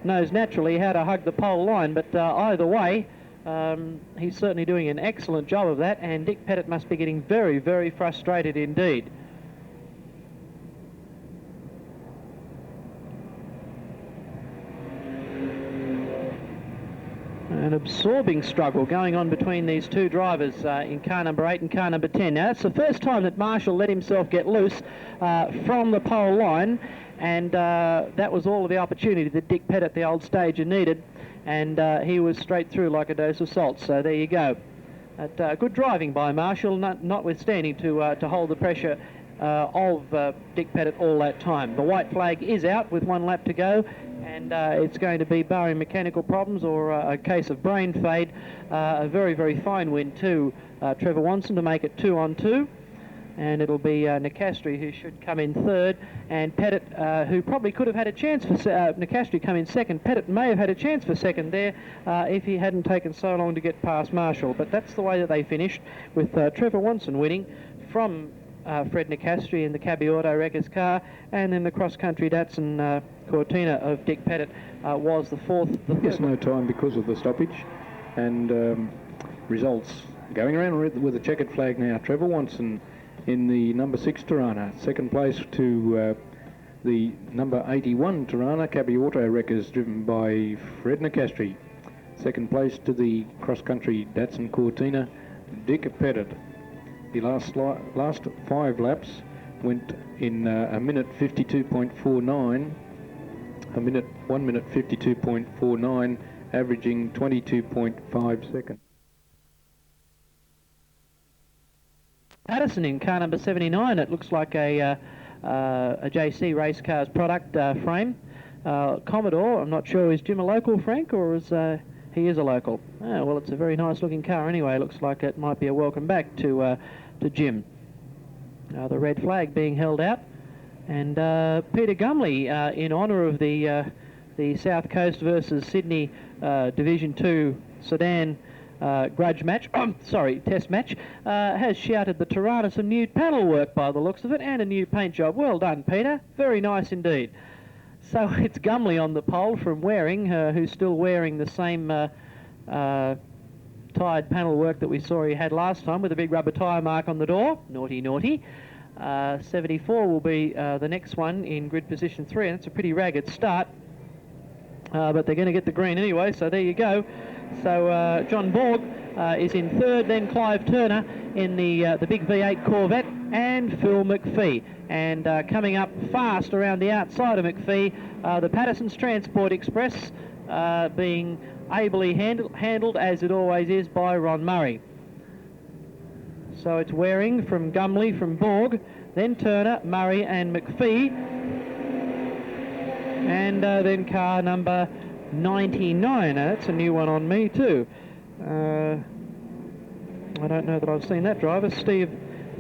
knows naturally how to hug the pole line. But either way, he's certainly doing an excellent job of that, and Dick Pettit must be getting very, very frustrated indeed. An absorbing struggle going on between these two drivers in car number 8 and car number 10. Now, that's the first time that Marshall let himself get loose from the pole line, and that was all of the opportunity that Dick Pettit, the old stager, needed, and he was straight through like a dose of salt. So there you go. Good driving by Marshall, notwithstanding to hold the pressure of Dick Pettit all that time. The white flag is out with 1 lap to go, and it's going to be, barring mechanical problems or a case of brain fade, a very, very fine win to Trevor Wanson to make it 2 on 2. And it'll be Nicastri who should come in third, and Pettit, who probably could have had a chance for Nicastri come in second. Pettit may have had a chance for second there if he hadn't taken so long to get past Marshall. But that's the way that they finished, with Trevor Wanson winning from Fred Nicastri in the Cabby Auto Wreckers car, and then the cross-country Datsun Cortina of Dick Pettit was the fourth. Yes, no time because of the stoppage, and results going around with a checkered flag now. Trevor Wanson in the number 6 Tirana, second place to the number 81 Tirana Cabby Auto Wreckers driven by Fred Nicastri. Second place to the cross-country Datsun Cortina, Dick Pettit. The last 5 laps went in a minute 52.49, 1 minute 52.49, averaging 22.5 seconds. Patterson in car number 79. It looks like a JC Race Cars product frame. Commodore, I'm not sure, is Jim a local, Frank, or is he is a local? Oh, well, it's a very nice looking car anyway. Looks like it might be a welcome back to Jim. The red flag being held out, and Peter Gumley, in honour of the South Coast versus Sydney Division 2 sedan test match, has shouted the Tirana some new panel work by the looks of it, and a new paint job. Well done, Peter. Very nice indeed. So it's Gumley on the pole from Waring, who's still wearing the same tired panel work that we saw he had last time, with a big rubber tyre mark on the door. Naughty, naughty. 74 will be the next one in grid position 3, and it's a pretty ragged start. But they're going to get the green anyway, so there you go. So John Borg is in third, then Clive Turner in the big V8 Corvette, and Phil McPhee. And coming up fast around the outside of McPhee, the Patterson's Transport Express being ably handled, as it always is, by Ron Murray. So it's Waring from Gumley from Borg, then Turner, Murray and McPhee, and then car number 99. That's a new one on me too. I don't know that I've seen that driver. Steve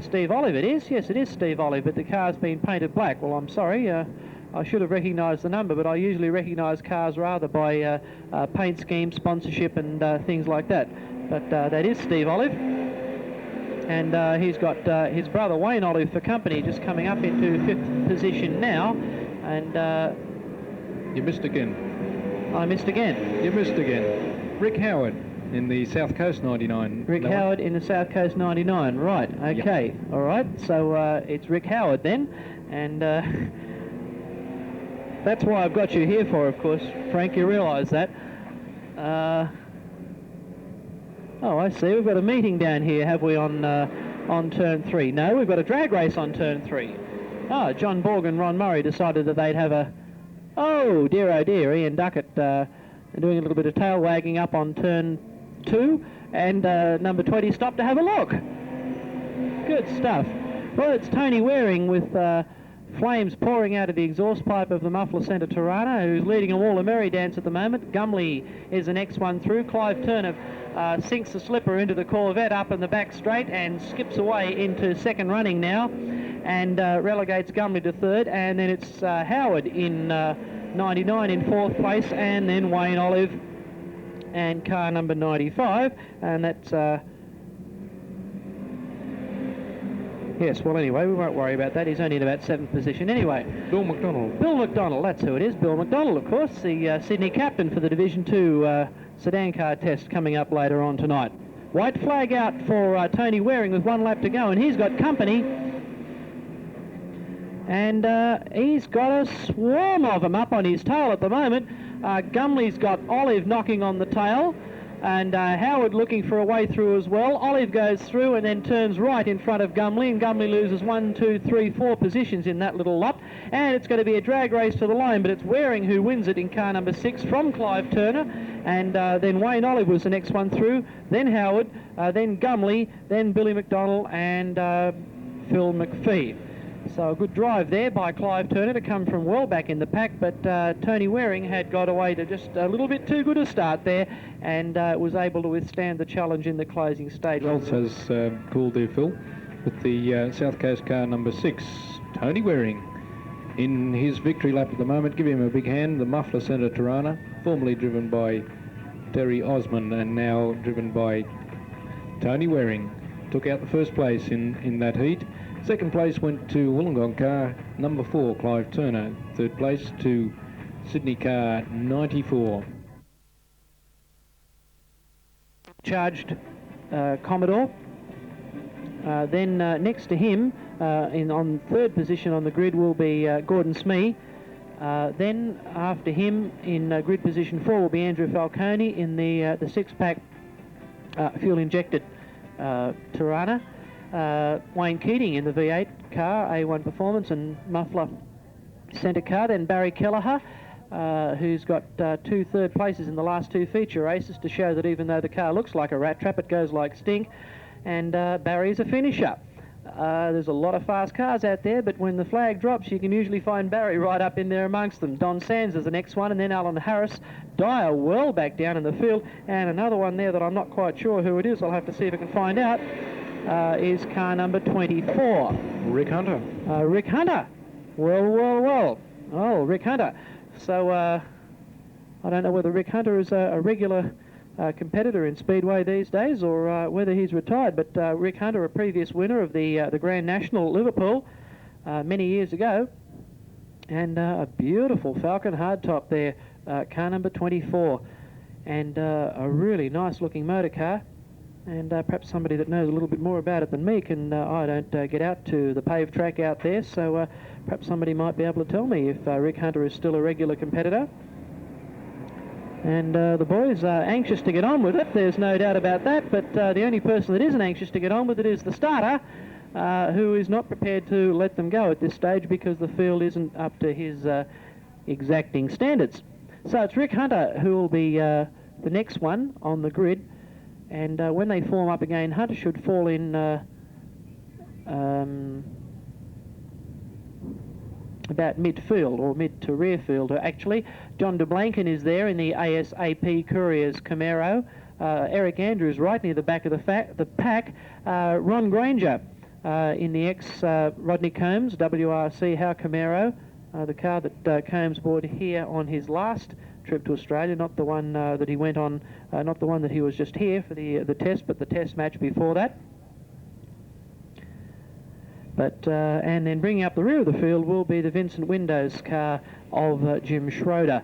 Steve Olive it is. Yes, it is Steve Olive, but the car's been painted black. Well, I'm sorry. I should have recognised the number, but I usually recognise cars rather by paint scheme, sponsorship and things like that. But that is Steve Olive. And he's got his brother Wayne Olive for company, just coming up into 5th position now. And you missed again. I missed again. You missed again. Rick Howard in the South Coast 99. Rick Howard in the South Coast 99. Right, okay. Yep. All right, so it's Rick Howard then. And that's why I've got you here for, of course. Frank, you realise that. Oh, I see. We've got a meeting down here, have we, on turn 3? No, we've got a drag race on turn 3. Oh, John Borg and Ron Murray decided that they'd have a... Oh, dear, Ian Duckett doing a little bit of tail wagging up on turn 2, and number 20 stopped to have a look. Good stuff. Well, it's Tony Waring with flames pouring out of the exhaust pipe of the muffler centre Tirana, who's leading a wall of merry dance at the moment. Gumley is the next one through. Clive Turner sinks the slipper into the Corvette up in the back straight and skips away into second running now, and relegates Gumley to third. And then it's Howard in 99 in 4th place, and then Wayne Olive and car number 95, and that's yes, well, anyway, we won't worry about that. He's only in about 7th position anyway. Bill McDonald. Bill McDonald, that's who it is. Bill McDonald, of course, the Sydney captain for the Division 2 sedan car test coming up later on tonight. White flag out for Tony Waring with 1 lap to go, and he's got company. And he's got a swarm of them up on his tail at the moment. Gumley's got Olive knocking on the tail, and Howard looking for a way through as well. Olive goes through and then turns right in front of Gumley, and Gumley loses 1, 2, 3, 4 positions in that little lot. And it's going to be a drag race to the line, but it's Waring who wins it in car number 6 from Clive Turner. And then Wayne Olive was the next one through, then Howard, then Gumley, then Billy McDonald and Phil McPhee. So a good drive there by Clive Turner to come from well back in the pack, but Tony Waring had got away to just a little bit too good a start there, and was able to withstand the challenge in the closing stage. Results has called there, Phil, with the South Coast car number 6, Tony Waring, in his victory lap at the moment. Give him a big hand. The muffler centre Tirana, formerly driven by Terry Osmond and now driven by Tony Waring, took out the first place in that heat. Second place went to Wollongong car number 4, Clive Turner. Third place to Sydney car 94. Charged Commodore. Then next to him, on third position on the grid, will be Gordon Smee. Then after him in grid position 4 will be Andrew Falcone in the 6-pack fuel-injected Tirana. Wayne Keating in the V8 car, A1 Performance and muffler centre car. Then Barry Kelleher, who's got 2 third places in the last 2 feature races to show that even though the car looks like a rat trap, it goes like stink. And Barry's a finisher. There's a lot of fast cars out there, but when the flag drops, you can usually find Barry right up in there amongst them. Don Sands is the next one, and then Alan Harris. Dyer well back down in the field, and another one there that I'm not quite sure who it is. I'll have to see if I can find out. Is car number 24. Rick Hunter. Rick Hunter. Well. Oh, Rick Hunter. So I don't know whether Rick Hunter is a regular competitor in Speedway these days, or whether he's retired. But Rick Hunter, a previous winner of the Grand National at Liverpool many years ago, and a beautiful Falcon hardtop there, car number 24, and a really nice looking motor car. And perhaps somebody that knows a little bit more about it than me can. I don't get out to the paved track out there, so perhaps somebody might be able to tell me if Rick Hunter is still a regular competitor. And the boys are anxious to get on with it, there's no doubt about that, but the only person that isn't anxious to get on with it is the starter, who is not prepared to let them go at this stage because the field isn't up to his exacting standards. So it's Rick Hunter who will be the next one on the grid. And when they form up again, Hunter should fall in about midfield, or mid to rear field actually. John de Blanken is there in the ASAP Couriers Camaro. Eric Andrews right near the back of the pack. Ron Granger in the Rodney Combs WRC Howe Camaro, the car that Combs bought here on his last trip to Australia, not the one that he went on, not the one that he was just here for the test, but the test match before that. But and then bringing up the rear of the field will be the Vincent Windows car of Jim Schroeder.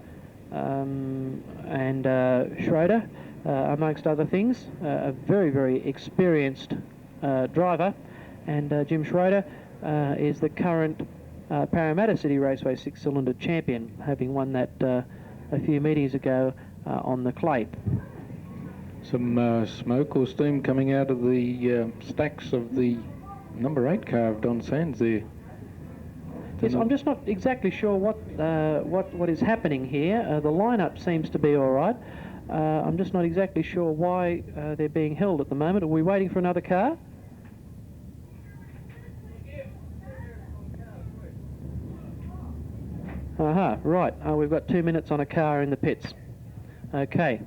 Schroeder, amongst other things, a very, very experienced driver, and Jim Schroeder is the current Parramatta City Raceway six-cylinder champion, having won that a few meetings ago on the clay. Some smoke or steam coming out of the stacks of the number 8 car of Don Sands there. Yes, I'm just not exactly sure what is happening here. The lineup seems to be all right. I'm just not exactly sure why they're being held at the moment. Are we waiting for another car? Aha, right. We've got 2 minutes on a car in the pits. Okay.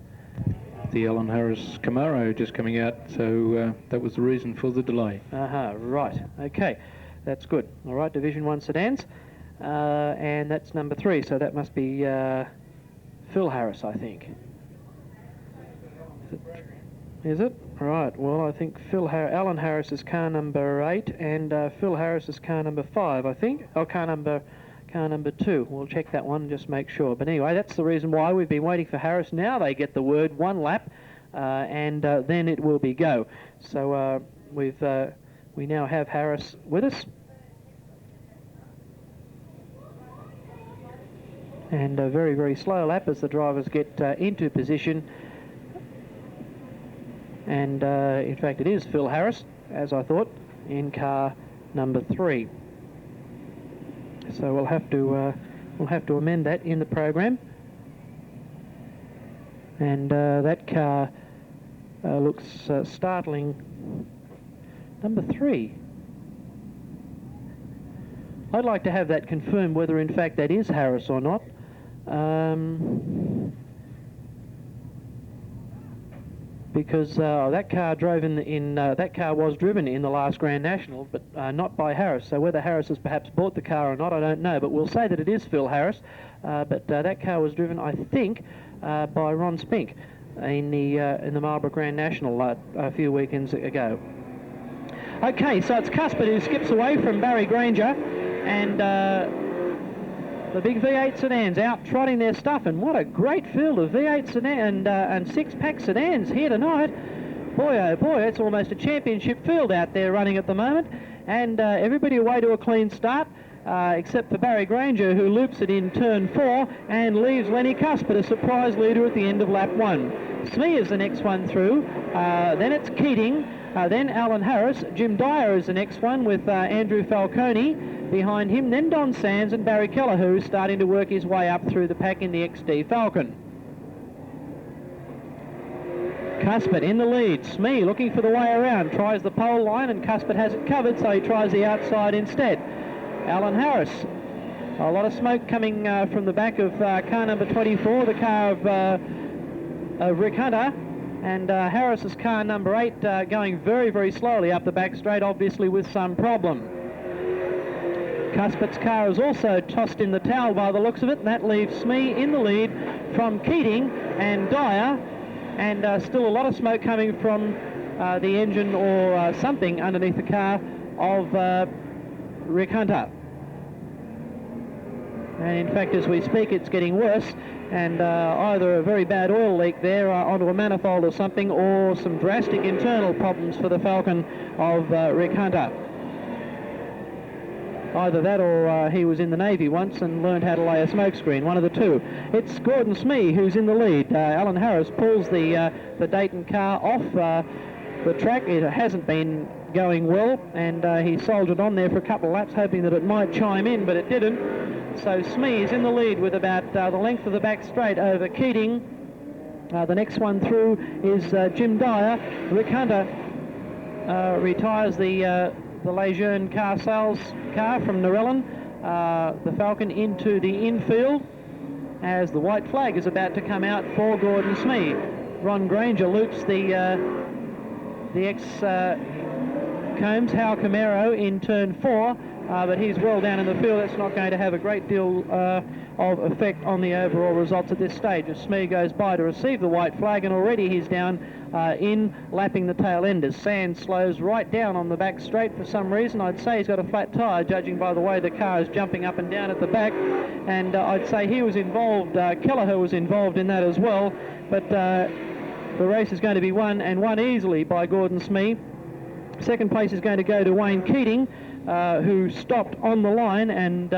The Alan Harris Camaro just coming out, so that was the reason for the delay. Aha, right. Okay, that's good. All right, Division 1 sedans, and that's number 3, so that must be Phil Harris, I think. Is it? Right, well, I think Alan Harris is car number 8, and Phil Harris is car number 5, I think. Oh, car number 2. We'll check that one and just make sure. But anyway, that's the reason why we've been waiting for Harris. Now they get the word, 1 lap, and then it will be go. So we now have Harris with us. And a very, very slow lap as the drivers get into position. And in fact, it is Phil Harris, as I thought, in car number 3. So we'll have to amend that in the program. And that car looks startling. Number 3. I'd like to have that confirmed whether in fact that is Harris or not. Because that car was driven in the last Grand National, but not by Harris. So whether Harris has perhaps bought the car or not, I don't know. But we'll say that it is Phil Harris. But that car was driven, I think, by Ron Spink in the Marlborough Grand National a few weekends ago. Okay, so it's Cuthbert who skips away from Barry Granger, and the big V8 sedans out trotting their stuff, and what a great field of V8 sedan and six-pack sedans here tonight. Boy, oh boy, it's almost a championship field out there running at the moment, and everybody away to a clean start, except for Barry Granger, who loops it in turn 4 and leaves Lenny Cuthbert a surprise leader at the end of lap 1. Smee is the next one through, then it's Keating, then Alan Harris. Jim Dyer is the next one with Andrew Falcone behind him, then Don Sands and Barry Kelleher, who's starting to work his way up through the pack in the XD Falcon. Cuthbert in the lead. Smee looking for the way around, tries the pole line, and Cuthbert has it covered, so he tries the outside instead. Alan Harris. A lot of smoke coming from the back of car number 24, the car of Rick Hunter, and Harris's car number 8 going very, very slowly up the back straight, obviously with some problem. Cuthbert's car is also tossed in the towel by the looks of it, and that leaves Smee in the lead from Keating and Dyer, and still a lot of smoke coming from the engine or something underneath the car of Rick Hunter. And in fact, as we speak, it's getting worse, and either a very bad oil leak there onto a manifold or something, or some drastic internal problems for the Falcon of Rick Hunter. Either that or he was in the Navy once and learned how to lay a smokescreen, one of the two. It's Gordon Smee who's in the lead. Alan Harris pulls the Dayton car off the track. It hasn't been going well, and he soldiered on there for a couple of laps, hoping that it might chime in, but it didn't. So Smee is in the lead with about the length of the back straight over Keating. The next one through is Jim Dyer. Rick Hunter retires the Lejeune car sales car from Narellan, the Falcon, into the infield as the white flag is about to come out for Gordon Smee. Ron Granger loops the Bob Combs, Hal Camaro in turn 4, but he's well down in the field. That's not going to have a great deal of effect on the overall results at this stage as Smee goes by to receive the white flag, and already he's down in lapping the tail enders. Sands slows right down on the back straight for some reason. I'd say he's got a flat tyre, judging by the way the car is jumping up and down at the back, and I'd say he was involved, Kelleher was involved in that as well, but the race is going to be won, and won easily, by Gordon Smee. Second place is going to go to Wayne Keating, who stopped on the line and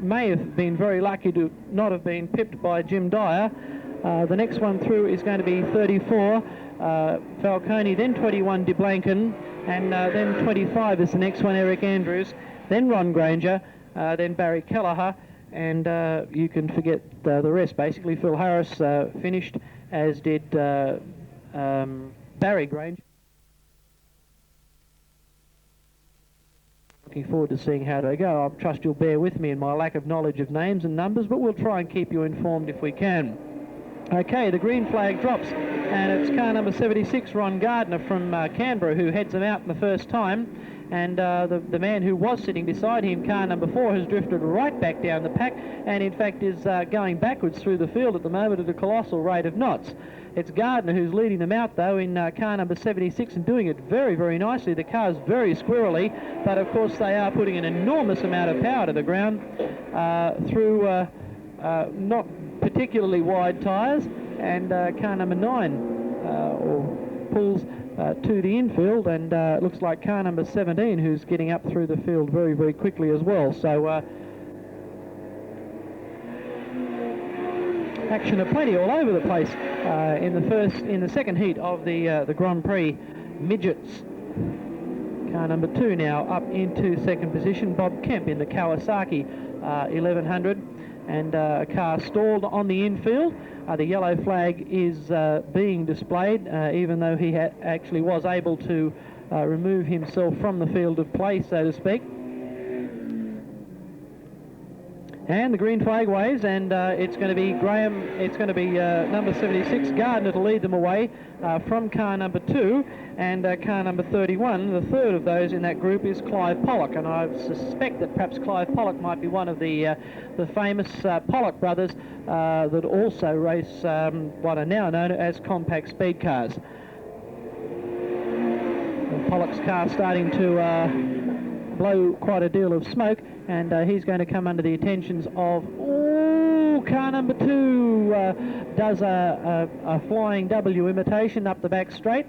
may have been very lucky to not have been pipped by Jim Dyer. The next one through is going to be 34, Falcone, then 21, De Blanken, and then 25 is the next one, Eric Andrews, then Ron Granger, then Barry Kelleher, and you can forget the rest. Basically, Phil Harris finished, as did Barry Granger. Looking forward to seeing how they go. I trust you'll bear with me in my lack of knowledge of names and numbers, but we'll try and keep you informed if we can. Okay, the green flag drops, and it's car number 76, Ron Gardner from Canberra, who heads them out in the first time. And the man who was sitting beside him, car number 4, has drifted right back down the pack, and in fact is going backwards through the field at the moment at a colossal rate of knots. It's Gardner who's leading them out, though, in car number 76, and doing it very, very nicely. The car's very squirrely, but of course they are putting an enormous amount of power to the ground through not particularly wide tyres, and car number 9 pulls to the infield, and it looks like car number 17 who's getting up through the field very, very quickly as well. So action aplenty all over the place in the second heat of the Grand Prix midgets. Car number 2 now up into second position, Bob Kemp in the Kawasaki 1100, and a car stalled on the infield. The yellow flag is being displayed, even though he actually was able to remove himself from the field of play, so to speak. And the green flag waves, and it's going to be number 76, Gardner, to lead them away from car number 2, and car number 31. The third of those in that group is Clive Pollock, and I suspect that perhaps Clive Pollock might be one of the famous Pollock brothers that also race what are now known as compact speed cars. And Pollock's car starting to blow quite a deal of smoke, and he's going to come under the attentions of car number 2 does a flying W imitation up the back straight,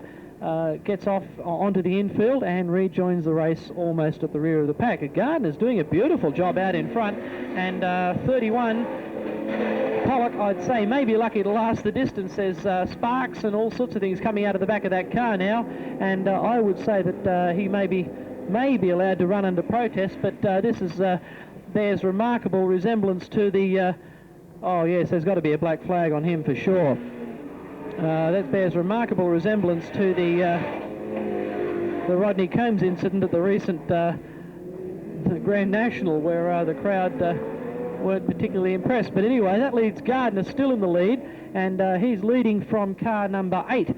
gets off onto the infield and rejoins the race almost at the rear of the pack. Gardner's doing a beautiful job out in front, and 31 Pollock, I'd say, may be lucky to last the distance. There's sparks and all sorts of things coming out of the back of that car now, and I would say that he may be allowed to run under protest, but this bears remarkable resemblance to the oh yes, there's got to be a black flag on him for sure. That bears remarkable resemblance to the Rodney Combs incident at the recent Grand National, where the crowd weren't particularly impressed. But anyway, that leaves Gardner still in the lead, and he's leading from car number 8.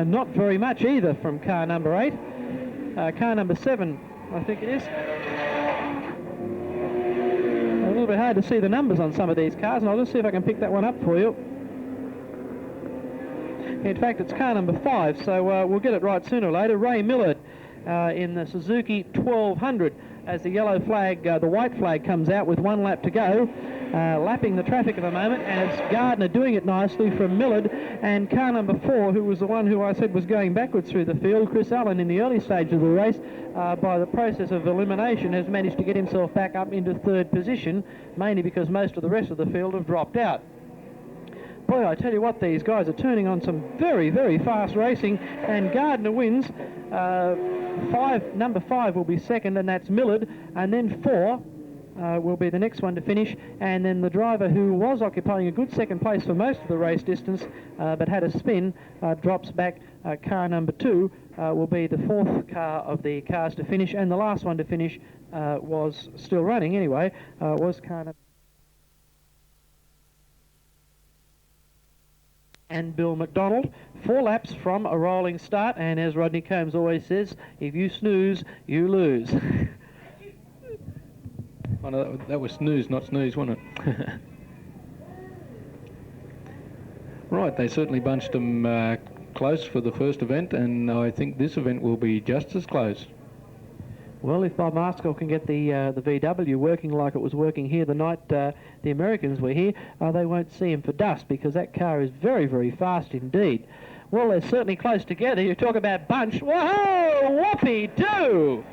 Not very much either from car number 8. Car number 7, I think it is. A little bit hard to see the numbers on some of these cars, and I'll just see if I can pick that one up for you. In fact, it's car number 5, so we'll get it right sooner or later. Ray Millard in the Suzuki 1200, as the yellow flag, the white flag comes out with 1 lap to go, lapping the traffic at the moment, and it's Gardner doing it nicely from Millard, and car number 4, who was the one who I said was going backwards through the field, Chris Allen, in the early stage of the race, by the process of elimination, has managed to get himself back up into third position, mainly because most of the rest of the field have dropped out. Boy, I tell you what, these guys are turning on some very, very fast racing, and Gardner wins. Number 5 will be second, and that's Millard, and then 4 will be the next one to finish, and then the driver who was occupying a good second place for most of the race distance but had a spin drops back. Car number 2 will be the 4th car of the cars to finish, and the last one to finish was still running anyway, was car number and Bill McDonald. 4 laps from a rolling start, and as Rodney Combs always says, if you snooze, you lose. Oh, no, that was snooze, not sneeze, wasn't it? Right, they certainly bunched them close for the first event, and I think this event will be just as close. Well, if Bob Maskell can get the VW working like it was working here the night the Americans were here, they won't see him for dust, because that car is very, very fast indeed. Well, they're certainly close together. You talk about bunch. Whoa, whoopee-doo!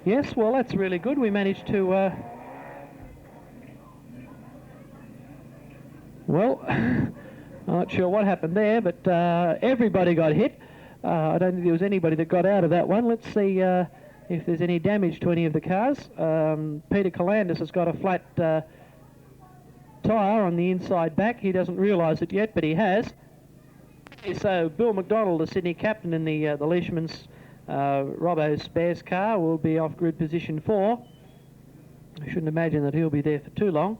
Yes, well, that's really good. We managed to... Well, I'm not sure what happened there, but everybody got hit. I don't think there was anybody that got out of that one. Let's see if there's any damage to any of the cars. Peter Calandis has got a flat tyre on the inside back. He doesn't realise it yet, but he has. So Bill McDonald, the Sydney captain in the Leishman's Robbo Spares car, will be off grid position 4. I shouldn't imagine that he'll be there for too long.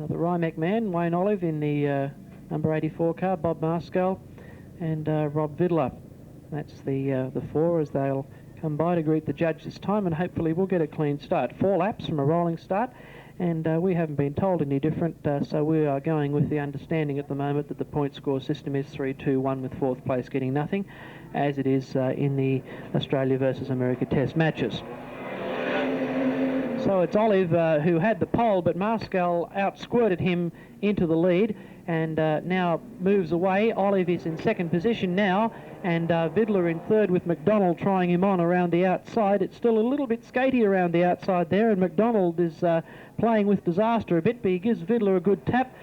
The Rimac man, Wayne Olive, in the number 84 car, Bob Maskell, and Rob Vidler. That's the 4 as they'll come by to greet the judge this time, and hopefully we'll get a clean start. 4 laps from a rolling start, and we haven't been told any different, so we are going with the understanding at the moment that the point score system is 3-2-1 with 4th place getting nothing, as it is in the Australia versus America test matches. So it's Olive who had the pole, but Maskell outsquirted him into the lead, and now moves away. Olive is in 2nd position now, and Vidler in 3rd with McDonald trying him on around the outside. It's still a little bit skatey around the outside there, and McDonald is playing with disaster a bit, but he gives Vidler a good tap,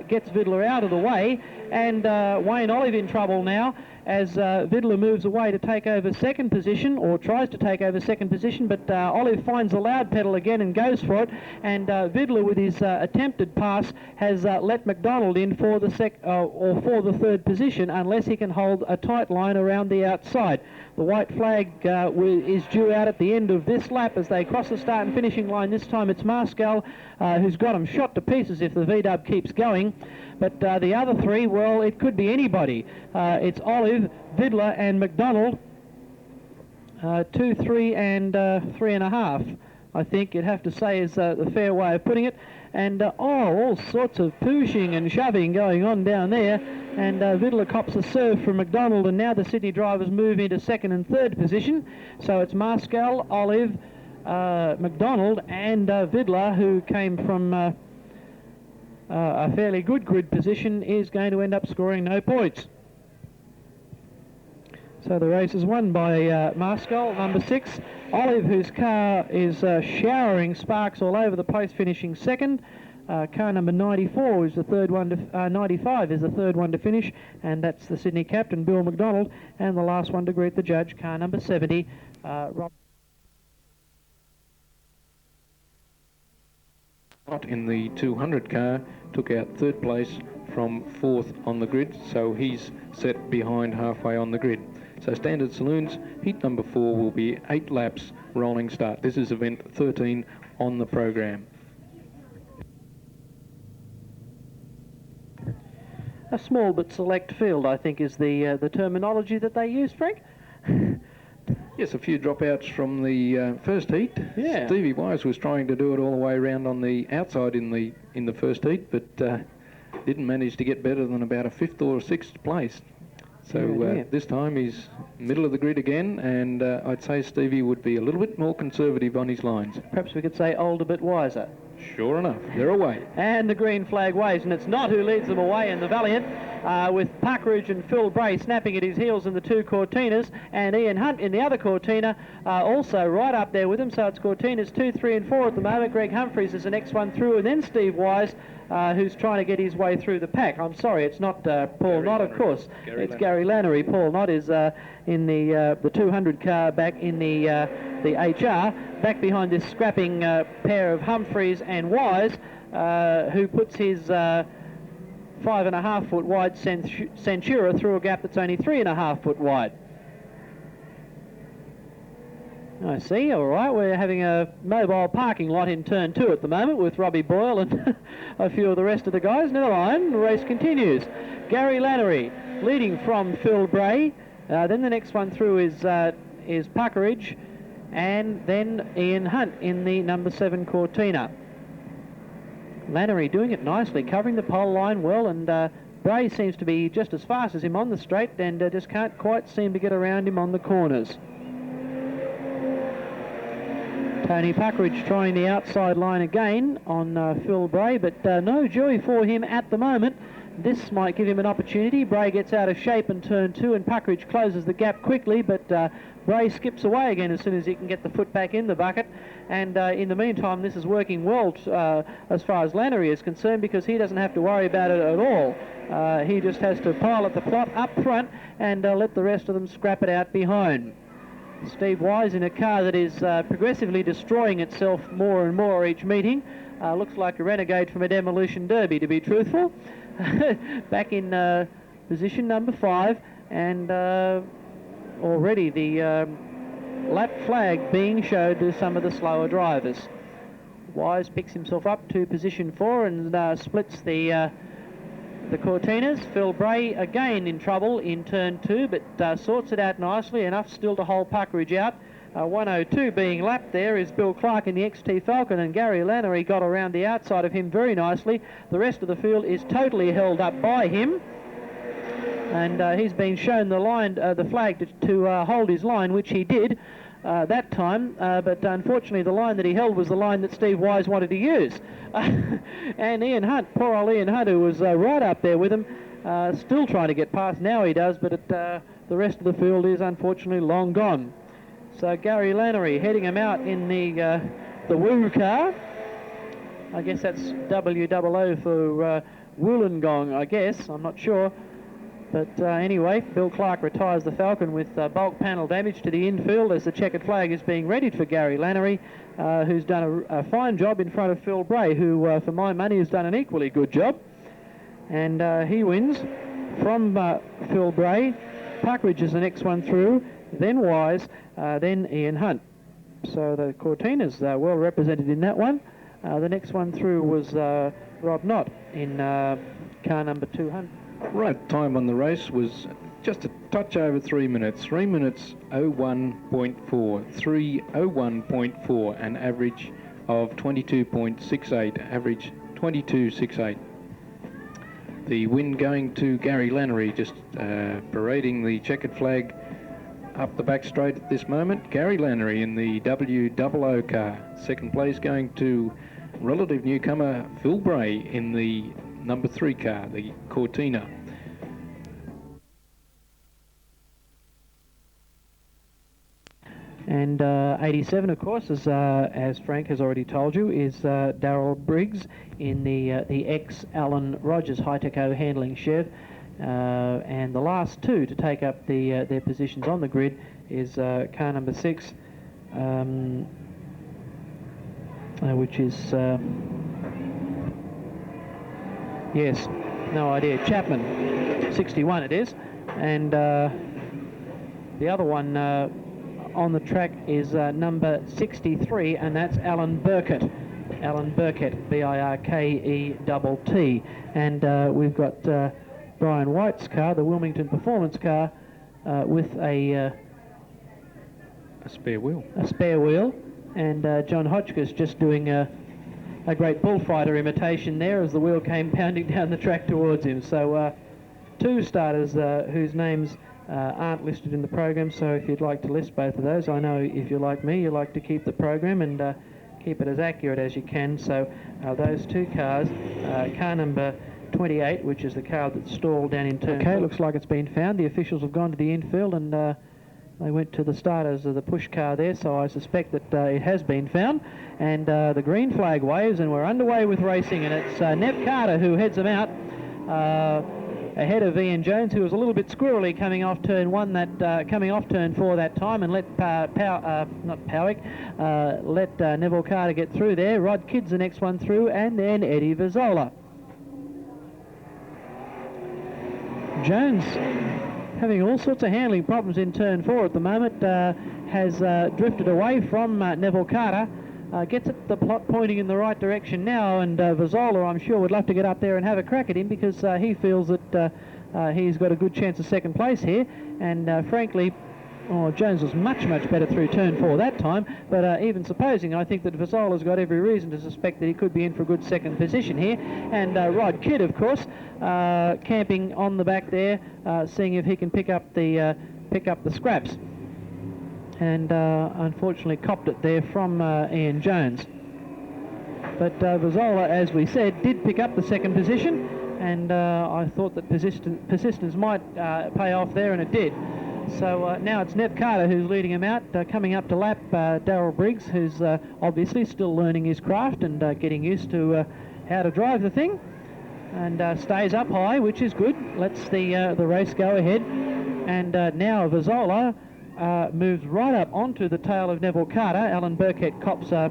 gets Vidler out of the way, and Wayne Olive in trouble now as Vidler moves away to take over 2nd position, or tries to take over 2nd position, but Olive finds the loud pedal again and goes for it, and Vidler with his attempted pass has let McDonald in for the 3rd position, unless he can hold a tight line around the outside. The white flag is due out at the end of this lap as they cross the start and finishing line. This time it's Maskell who's got him shot to pieces if the V-dub keeps going. But the other 3, well, it could be anybody. It's Olive, Vidler and McDonald. 2, 3 and 3.5, I think you'd have to say is the fair way of putting it. And all sorts of pushing and shoving going on down there. And Vidler cops a serve from McDonald, and now the Sydney drivers move into 2nd and 3rd position. So it's Maskell, Olive, McDonald and Vidler, who came from a fairly good grid position, is going to end up scoring no points. So the race is won by Maskell, number 6. Olive, whose car is showering sparks all over the place, finishing 2nd. Car number 94 is the 3rd one to 95 is the 3rd one to finish, and that's the Sydney captain, Bill McDonald, and the last one to greet the judge, car number 70, Rob. In the 200 car, took out 3rd place from 4th on the grid, so he's set behind halfway on the grid. So Standard Saloons, heat number 4 will be 8 laps rolling start. This is event 13 on the program. A small but select field, I think, is the terminology that they use, Frank. Yes, a few dropouts from the first heat. Yeah. Stevie Wise was trying to do it all the way around on the outside in the first heat, but didn't manage to get better than about a 5th or 6th place. So this time he's middle of the grid again, and I'd say Stevie would be a little bit more conservative on his lines. Perhaps we could say older but wiser. Sure enough, they're away. And the green flag waves, and it's not who leads them away in the Valiant, with Puckridge and Phil Bray snapping at his heels in the 2 Cortinas, and Ian Hunt in the other Cortina also right up there with him. So it's Cortinas 2, 3 and 4 at the moment. Greg Humphries is the next one through, and then Steve Wise, who's trying to get his way through the pack. I'm sorry, it's not Paul Knott, of course. It's Gary Lannery. Paul Knott is in the 200 car back in the HR, back behind this scrapping pair of Humphries and Wise, who puts his 5.5 foot wide Centura through a gap that's only 3.5 foot wide. I see, all right. We're having a mobile parking lot in turn 2 at the moment with Robbie Boyle and a few of the rest of the guys. Never mind, the race continues. Gary Lannery leading from Phil Bray. Then the next one through is Puckeridge, and then Ian Hunt in the number 7 Cortina. Lannery doing it nicely, covering the pole line well, and Bray seems to be just as fast as him on the straight and just can't quite seem to get around him on the corners. Tony Puckeridge trying the outside line again on Phil Bray, but no joy for him at the moment. This might give him an opportunity. Bray gets out of shape in turn 2 and Puckeridge closes the gap quickly, but Bray skips away again as soon as he can get the foot back in the bucket. And in the meantime, this is working well as far as Lannery is concerned, because he doesn't have to worry about it at all. He just has to pilot the plot up front and let the rest of them scrap it out behind. Steve Wise in a car that is progressively destroying itself more and more each meeting. Looks like a renegade from a demolition derby, to be truthful. Back in position number 5, and already the lap flag being showed to some of the slower drivers. Wise picks himself up to position 4 and splits the Cortinas. Phil Bray again in trouble in turn 2, but sorts it out nicely, enough still to hold Puckeridge out. 102 being lapped there is Bill Clark in the XT Falcon, and Gary Lannery got around the outside of him very nicely. The rest of the field is totally held up by him, and he's been shown the line, the flag to hold his line, which he did that time, but unfortunately the line that he held was the line that Steve Wise wanted to use. And Ian Hunt, poor old Ian Hunt, who was right up there with him, still trying to get past. Now he does, but the rest of the field is unfortunately long gone. So Gary Lannery heading him out in the Woo car. I guess that's WOO for Wollongong, I guess. I'm not sure. But anyway, Bill Clark retires the Falcon with bulk panel damage to the infield as the checkered flag is being readied for Gary Lannery, who's done a fine job in front of Phil Bray, who, for my money, has done an equally good job. And he wins from Phil Bray. Puckeridge is the next one through, then Wise, then Ian Hunt. So the Cortinas well represented in that one. The next one through was Rob Knott in car number 200. Right time on the race was just a touch over 3 minutes. 3 minutes 01.4, 3:01.4, an average of 22.68, average 22.68. The win going to Gary Lannery, just parading the checkered flag up the back straight at this moment. Gary Lannery in the WOO car. Second place going to relative newcomer Phil Bray in the number 3 car, the Cortina. And 87, of course, as Frank has already told you, is Daryl Briggs in the ex-Alan Rogers Hi-Teco handling Chev. And the last two to take up their positions on the grid is car number 6, which is... yes, no idea. Chapman, 61 it is. And the other one on the track is number 63, and that's Alan Burkett. Alan Burkett, B-I-R-K-E-T-T. And we've got Brian White's car, the Wilmington Performance car, with a spare wheel. A spare wheel. And John Hotchkiss just doing a great bullfighter imitation there as the wheel came pounding down the track towards him. So two starters whose names aren't listed in the program, so if you'd like to list both of those, I know if you're like me, you like to keep the program and keep it as accurate as you can. So those two cars, car number 28, which is the car that's stalled down in turn. Okay, looks like it's been found. The officials have gone to the infield and they went to the starters of the push car there, so I suspect that it has been found. And the green flag waves, and we're underway with racing, and it's Nev Carter who heads them out ahead of Ian Jones, who was a little bit squirrely coming off turn 1, coming off turn 4 that time, and let Neville Carter get through there. Rod Kidd's the next one through, and then Eddie Vizzola. Jones having all sorts of handling problems in turn 4 at the moment, has drifted away from Neville Carter. Gets at the plot pointing in the right direction now, and Vazola, I'm sure, would love to get up there and have a crack at him, because he feels that he's got a good chance of second place here. And frankly, Jones was much, much better through turn 4 that time, but even supposing, I think that Vazola's got every reason to suspect that he could be in for a good second position here. And Rod Kidd, of course, camping on the back there, seeing if he can pick up the scraps. And unfortunately copped it there from Ian Jones. But Vazola, as we said, did pick up the second position, and I thought that persistence might pay off there, and it did. So now it's Nev Carter who's leading him out, coming up to lap Daryl Briggs, who's obviously still learning his craft and getting used to how to drive the thing, and stays up high, which is good. Lets the race go ahead. And now Vazola moves right up onto the tail of Neville Carter. Alan Burkett cops a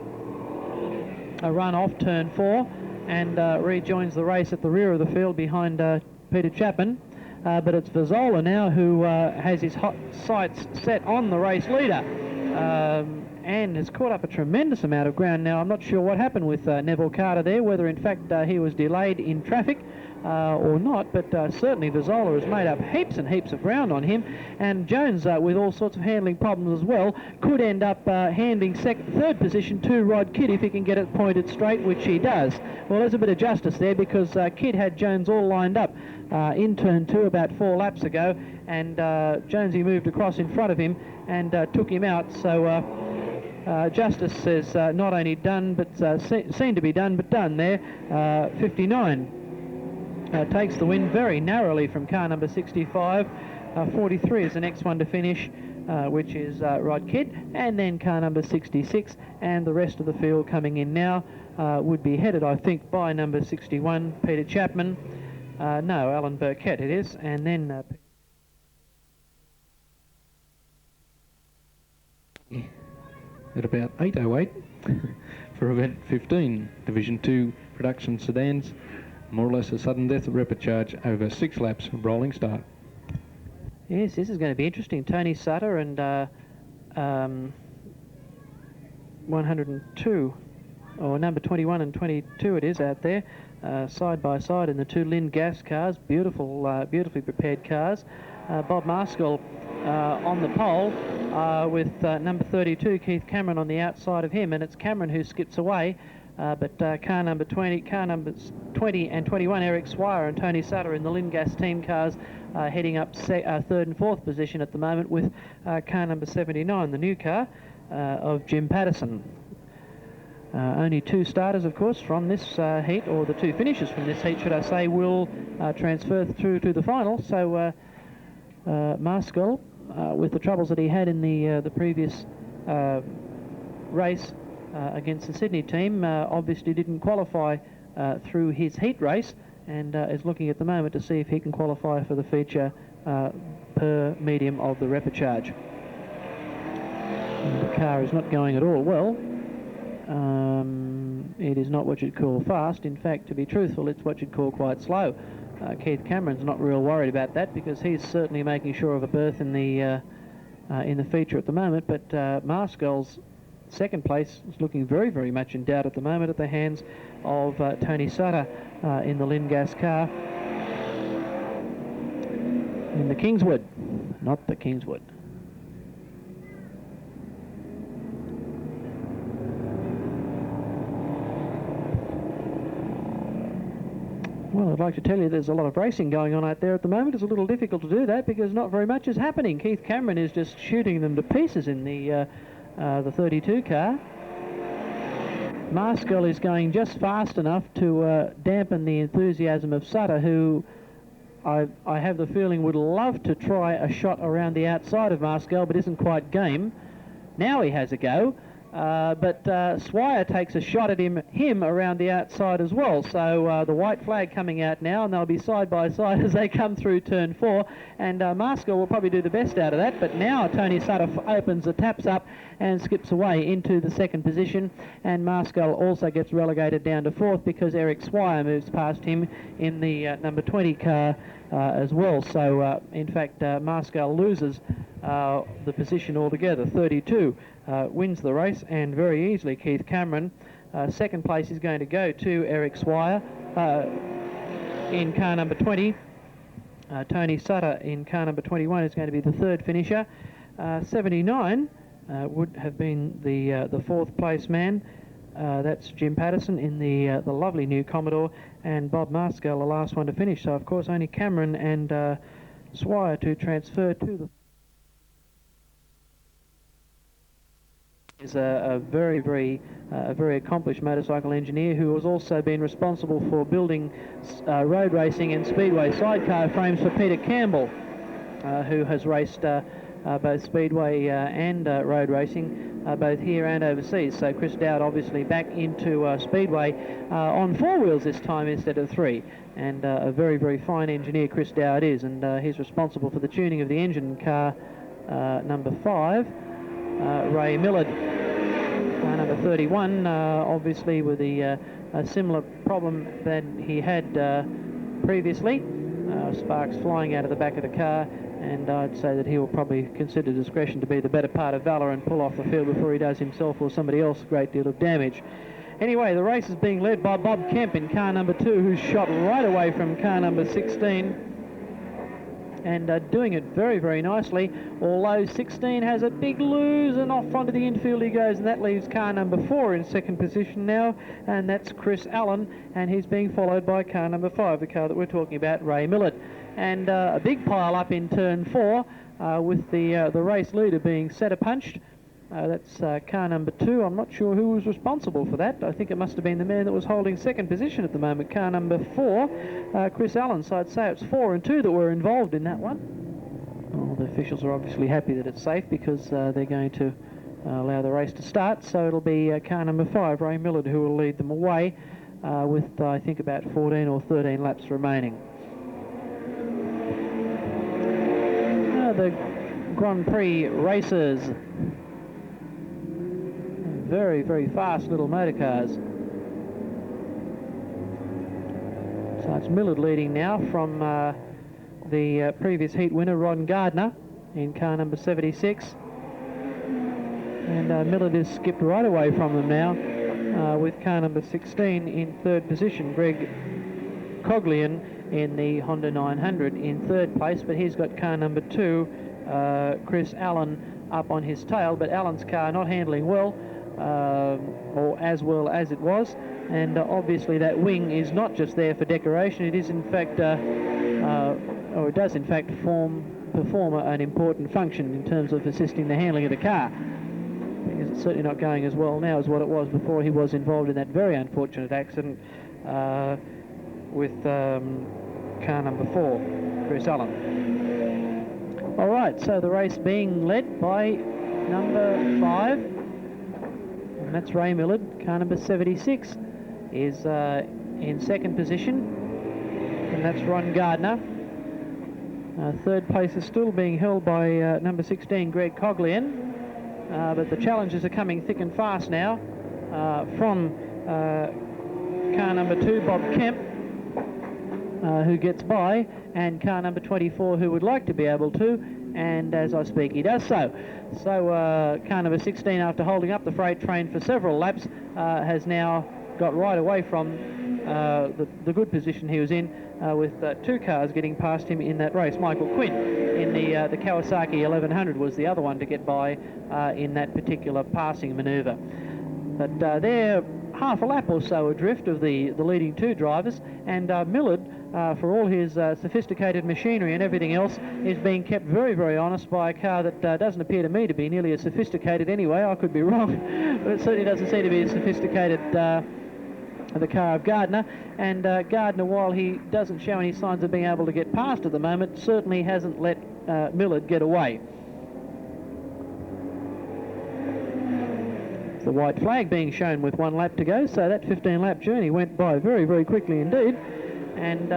run off turn 4 and rejoins the race at the rear of the field behind Peter Chapman. But it's Vazola now who has his hot sights set on the race leader, and has caught up a tremendous amount of ground now. I'm not sure what happened with Neville Carter there, whether in fact he was delayed in traffic or not, but certainly Vazola has made up heaps and heaps of ground on him, and Jones, with all sorts of handling problems as well, could end up handing third position to Rod Kidd if he can get it pointed straight, which he does. Well, there's a bit of justice there, because Kidd had Jones all lined up in turn 2 about 4 laps ago, and Jonesy moved across in front of him and took him out. So justice is not only done, but seen to be done, but done there. 59 takes the win very narrowly from car number 65. 43 is the next one to finish, which is Rod Kidd, and then car number 66, and the rest of the field coming in now would be headed, I think, by number 61, Peter Chapman. No, Alan Burkett it is, and then at about 8:08 for event 15, Division 2 production sedans. More or less a sudden death repechage over 6 laps, rolling start. Yes, this is going to be interesting. Tony Sutter and 102, or number 21 and 22 it is out there, side by side in the 2 Lind gas cars, beautifully prepared cars. Bob Marskell on the pole with number 32, Keith Cameron, on the outside of him, and it's Cameron who skips away. But car numbers 20 and 21, Eric Swire and Tony Sutter in the Lingas team cars, heading up third and fourth position at the moment, with car number 79, the new car of Jim Patterson. Only 2 starters, of course, from this heat, or the 2 finishers from this heat, should I say, will transfer through to the final. So Marskell, with the troubles that he had in the previous race, against the Sydney team, obviously didn't qualify through his heat race, and is looking at the moment to see if he can qualify for the feature per medium of the repechage. The car is not going at all well. It is not what you'd call fast. In fact, to be truthful, it's what you'd call quite slow. Keith Cameron's not real worried about that, because he's certainly making sure of a berth in the feature at the moment, but Marskell's second place is looking very, very much in doubt at the moment at the hands of Tony Sutter in the Lingas car in the Kingswood, not the Kingswood. Well, I'd like to tell you there's a lot of racing going on out there at the moment. It's a little difficult to do that because not very much is happening. Keith Cameron is just shooting them to pieces in the 32 car. Marskell is going just fast enough to dampen the enthusiasm of Sutter, who I have the feeling would love to try a shot around the outside of Marskell, but isn't quite game. Now he has a go, but Swire takes a shot at him around the outside as well. So the white flag coming out now, and they'll be side by side as they come through turn 4. And Maskell will probably do the best out of that. But now Tony Sutter opens the taps up and skips away into the second position. And Maskell also gets relegated down to 4th because Eric Swire moves past him in the number 20 car as well. So in fact, Maskell loses the position altogether. 32 wins the race, and very easily Keith Cameron. Second place is going to go to Eric Swire in car number 20. Tony Sutter in car number 21 is going to be the third finisher. 79 would have been the fourth place man. That's Jim Patterson in the lovely new Commodore, and Bob Maskell the last one to finish. So of course only Cameron and Swire to transfer to the... is a very accomplished motorcycle engineer who has also been responsible for building road racing and speedway sidecar frames for Peter Campbell, who has raced both speedway and road racing both here and overseas. So Chris Dowd obviously back into speedway on 4 wheels this time instead of 3, and a very fine engineer Chris Dowd is, and he's responsible for the tuning of the engine car number 5. Ray Millard, number 31, obviously with a similar problem that he had previously. Sparks flying out of the back of the car, and I'd say that he will probably consider discretion to be the better part of valour and pull off the field before he does himself or somebody else a great deal of damage. Anyway, the race is being led by Bob Kemp in car number 2, who's shot right away from car number 16. And doing it very nicely, although 16 has a big lose, and off onto the infield he goes, and that leaves car number 4 in second position now, and that's Chris Allen, and he's being followed by car number 5, the car that we're talking about, Ray Millard. And a big pile up in turn 4 with the race leader being centre punched. That's car number 2. I'm not sure who was responsible for that. I think it must have been the man that was holding second position at the moment, car number 4, Chris Allen. So I'd say it's 4 and 2 that were involved in that one. Well, the officials are obviously happy that it's safe because they're going to allow the race to start. So it'll be car number 5, Ray Millard, who will lead them away with, I think, about 14 or 13 laps remaining. The Grand Prix racers. Very fast little motor cars. So it's Millard leading now from the previous heat winner, Ron Gardner, in car number 76. And Millard is skipped right away from them now with car number 16 in third position. Greg Coglian in the Honda 900 in third place, but he's got car number 2, Chris Allen, up on his tail, but Allen's car not handling well. Or as well as it was, and obviously that wing is not just there for decoration. It is in fact, or it does in fact perform an important function in terms of assisting the handling of the car, because it's certainly not going as well now as what it was before he was involved in that very unfortunate accident with car number 4, Chris Allen. All right, so the race being led by number 5. That's Ray Millard. Car number 76 is in second position, and that's Ron Gardner. Third place is still being held by number 16, Greg Coglian, but the challenges are coming thick and fast now from car number 2, Bob Kemp, who gets by, and car number 24, who would like to be able to, and as I speak he does so. So car number 16, after holding up the freight train for several laps, has now got right away from the good position he was in, with 2 cars getting past him in that race. Michael Quinn in the Kawasaki 1100 was the other one to get by in that particular passing manoeuvre. But they're half a lap or so adrift of the leading 2 drivers, and Millard, for all his sophisticated machinery and everything else, is being kept very honest by a car that doesn't appear to me to be nearly as sophisticated anyway. I could be wrong, but it certainly doesn't seem to be as sophisticated the car of Gardner. And Gardner, while he doesn't show any signs of being able to get past at the moment, certainly hasn't let Millard get away. with the white flag being shown with 1 lap to go. So that 15-lap journey went by very, very quickly indeed. And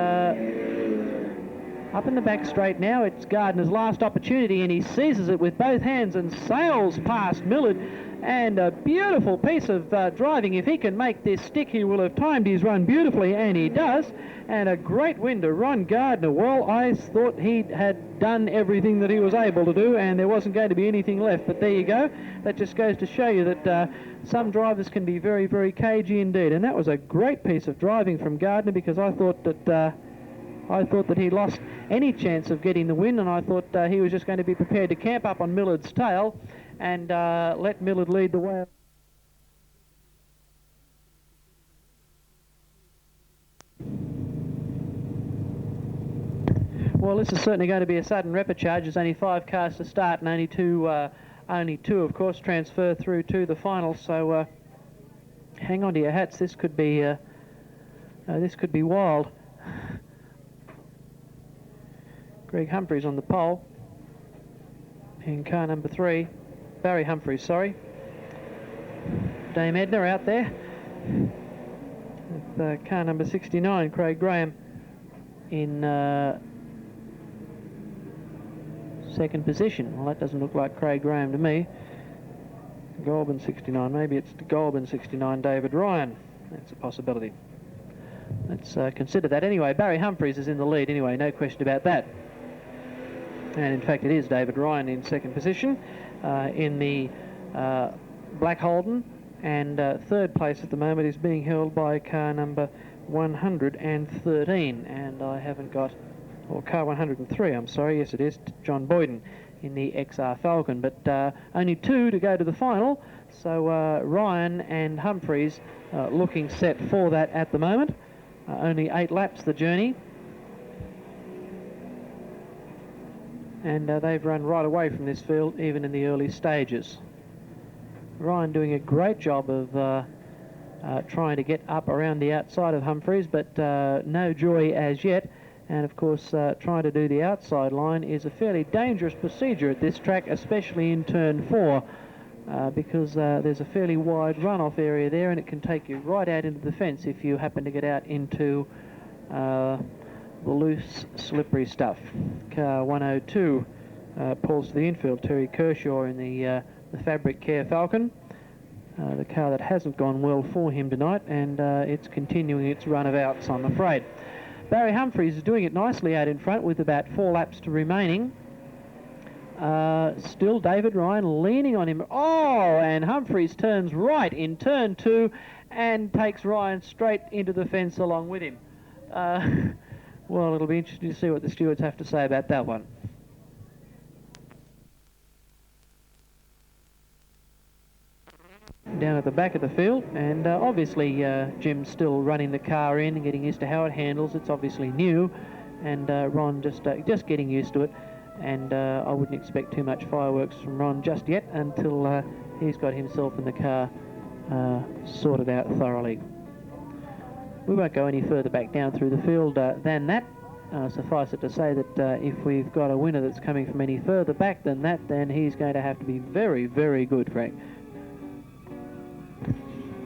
up in the back straight now, it's Gardner's last opportunity, and he seizes it with both hands and sails past Millard. And a beautiful piece of driving. If he can make this stick, he will have timed his run beautifully, and he does. And a great win to Ron Gardner. Well, I thought he had done everything that he was able to do, and there wasn't going to be anything left. But there you go. That just goes to show you that some drivers can be very, very cagey indeed. And that was a great piece of driving from Gardner, because I thought that he lost any chance of getting the win, and I thought he was just going to be prepared to camp up on Millard's tail and let Millard lead the way. Well, this is certainly going to be a sudden repechage. There's only 5 cars to start, and only two, of course, transfer through to the final. So hang on to your hats. This could be wild. Greg Humphreys on the pole in car number 3. Barry Humphreys, sorry. Dame Edna out there with car number 69, Craig Graham, in second position. Well, that doesn't look like Craig Graham to me. Goulburn 69, maybe it's Goulburn 69, David Ryan. That's a possibility. Let's consider that. Anyway, Barry Humphreys is in the lead anyway, no question about that. And in fact it is David Ryan in second position in the Black Holden, and third place at the moment is being held by car number 113, and I haven't got, or car 103, I'm sorry, yes it is, John Boyden in the XR Falcon, but only 2 to go to the final, so Ryan and Humphreys looking set for that at the moment. Only 8 laps the journey. And they've run right away from this field, even in the early stages. Ryan doing a great job of trying to get up around the outside of Humphreys, but no joy as yet. And of course, trying to do the outside line is a fairly dangerous procedure at this track, especially in turn 4, because there's a fairly wide runoff area there, and it can take you right out into the fence if you happen to get out into the loose, slippery stuff. Car 102 pulls to the infield. Terry Kershaw in the Fabric Care Falcon, the car that hasn't gone well for him tonight, and it's continuing its run of outs, I'm afraid. Barry Humphreys is doing it nicely out in front with about 4 laps to remaining. Still David Ryan leaning on him. Oh, and Humphreys turns right in turn 2 and takes Ryan straight into the fence along with him. Well, it'll be interesting to see what the stewards have to say about that one. Down at the back of the field, and obviously Jim's still running the car in and getting used to how it handles. It's obviously new, and Ron just getting used to it, and I wouldn't expect too much fireworks from Ron just yet until he's got himself and the car sorted out thoroughly. We won't go any further back down through the field than that. Suffice it to say that if we've got a winner that's coming from any further back than that, then he's going to have to be very, very good, Frank.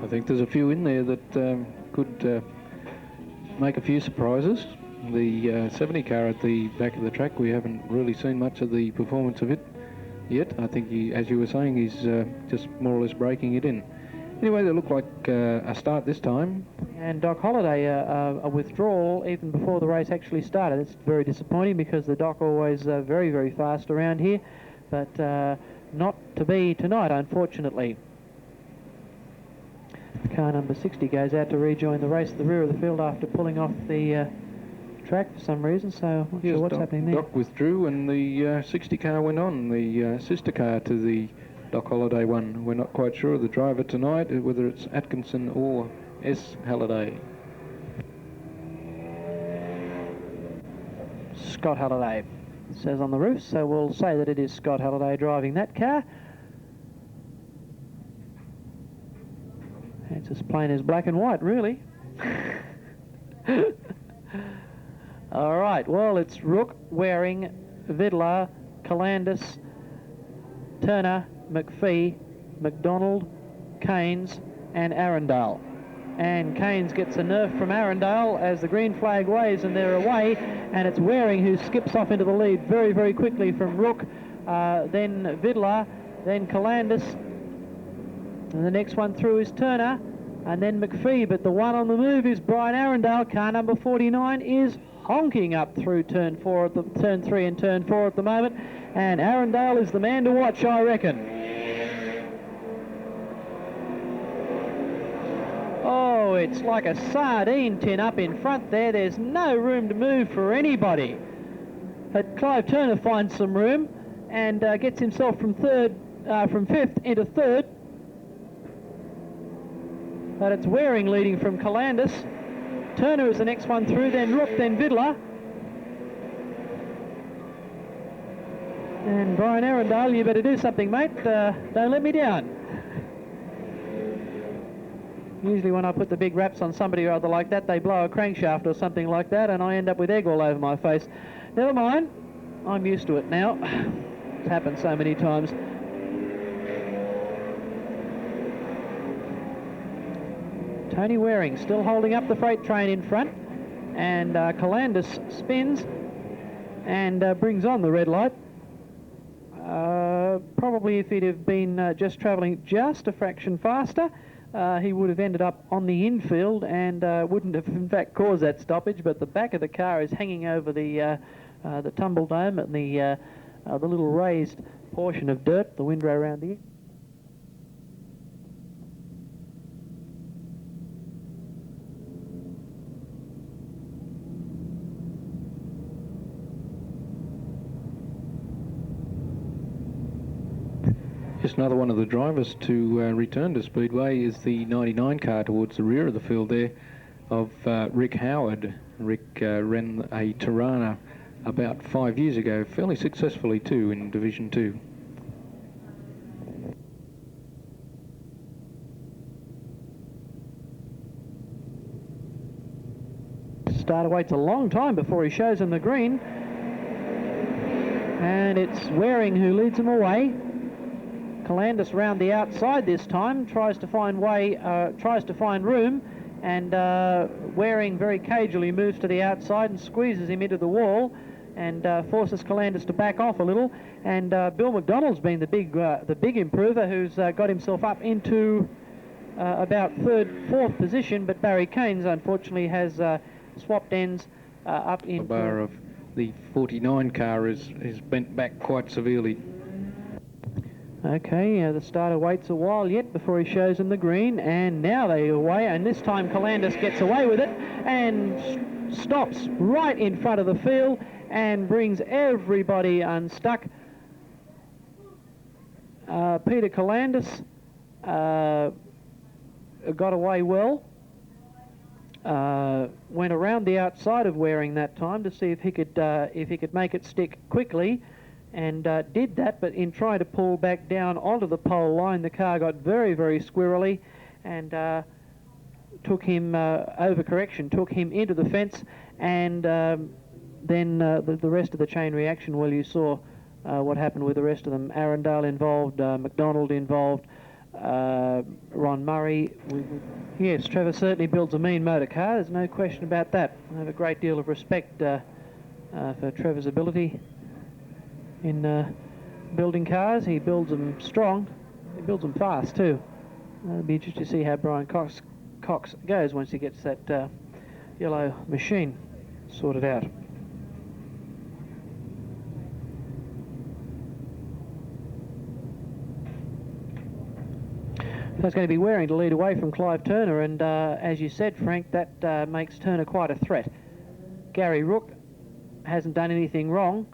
I think there's a few in there that could make a few surprises. The 70 car at the back of the track, we haven't really seen much of the performance of it yet. I think, as you were saying, he's just more or less breaking it in. Anyway, they look like a start this time. And Doc Holliday, a withdrawal even before the race actually started. It's very disappointing because the Doc always very, very fast around here, but not to be tonight, unfortunately. Car number 60 goes out to rejoin the race at the rear of the field after pulling off the track for some reason, so I'm not sure what's happening there. Doc withdrew and the 60 car went on, the sister car to the Doc Holliday one. We're not quite sure of the driver tonight, whether it's Atkinson or S. Halliday. Scott Halliday, it says on the roof, so we'll say that it is Scott Halliday driving that car. It's as plain as black and white, really. All right, well, it's Rook, Waring, Vidler, Calandis, Turner, McPhee, Mcdonald, Keynes and Arundel. And Keynes gets a nerf from Arundel as the green flag waves and they're away, and it's Waring who skips off into the lead very, very quickly from Rook, then Vidler, then Calandis, and the next one through is Turner, and then McPhee, but the one on the move is Brian Arundel. Car number 49 is honking up through turn 3 and turn 4 at the moment, and Arundel is the man to watch, I reckon. Oh, it's like a sardine tin up in front there. There's no room to move for anybody. But Clive Turner finds some room and gets himself from fifth into third. But it's Waring leading from Calandis. Turner is the next one through, then Rook, then Vidler. And Brian Arundel, you better do something, mate. Don't let me down. Usually when I put the big wraps on somebody or other like that, they blow a crankshaft or something like that, and I end up with egg all over my face. Never mind. I'm used to it now. It's happened so many times. Tony Waring still holding up the freight train in front, and Calandis spins and brings on the red light. Probably if he'd have been just travelling just a fraction faster, he would have ended up on the infield and wouldn't have in fact caused that stoppage, but the back of the car is hanging over the tumble dome and the little raised portion of dirt, the windrow around the Just another one of the drivers to return to Speedway is the 99 car towards the rear of the field there of Rick Howard. Rick ran a Tirana about 5 years ago, fairly successfully too, in Division 2. Starter waits a long time before he shows him the green, and it's Waring who leads him away. Calandis round the outside this time, tries to find room, and Waring very cagily moves to the outside and squeezes him into the wall, and forces Calandis to back off a little. And Bill McDonald's been the big improver, who's got himself up into about fourth position, but Barry Keynes unfortunately has swapped ends up in. The bar of the 49 car is bent back quite severely. Okay, the starter waits a while yet before he shows him the green, and now they're away, and this time Calandis gets away with it and stops right in front of the field and brings everybody unstuck. Peter Calandis got away well, went around the outside of Waring that time to see if he could make it stick quickly, and did that, but in trying to pull back down onto the pole line, the car got very, very squirrely, and took him, overcorrection, took him into the fence, and then the rest of the chain reaction, well, you saw what happened with the rest of them. Arundel involved, Mcdonald involved, Ron Murray. Yes, Trevor certainly builds a mean motor car, there's no question about that. I have a great deal of respect for Trevor's ability in building cars. He builds them strong, he builds them fast too. It'll be interesting to see how Brian Cox goes once he gets that yellow machine sorted out. That's going to be Waring to lead away from Clive Turner, and as you said, Frank, that makes Turner quite a threat. Gary Rook hasn't done anything wrong,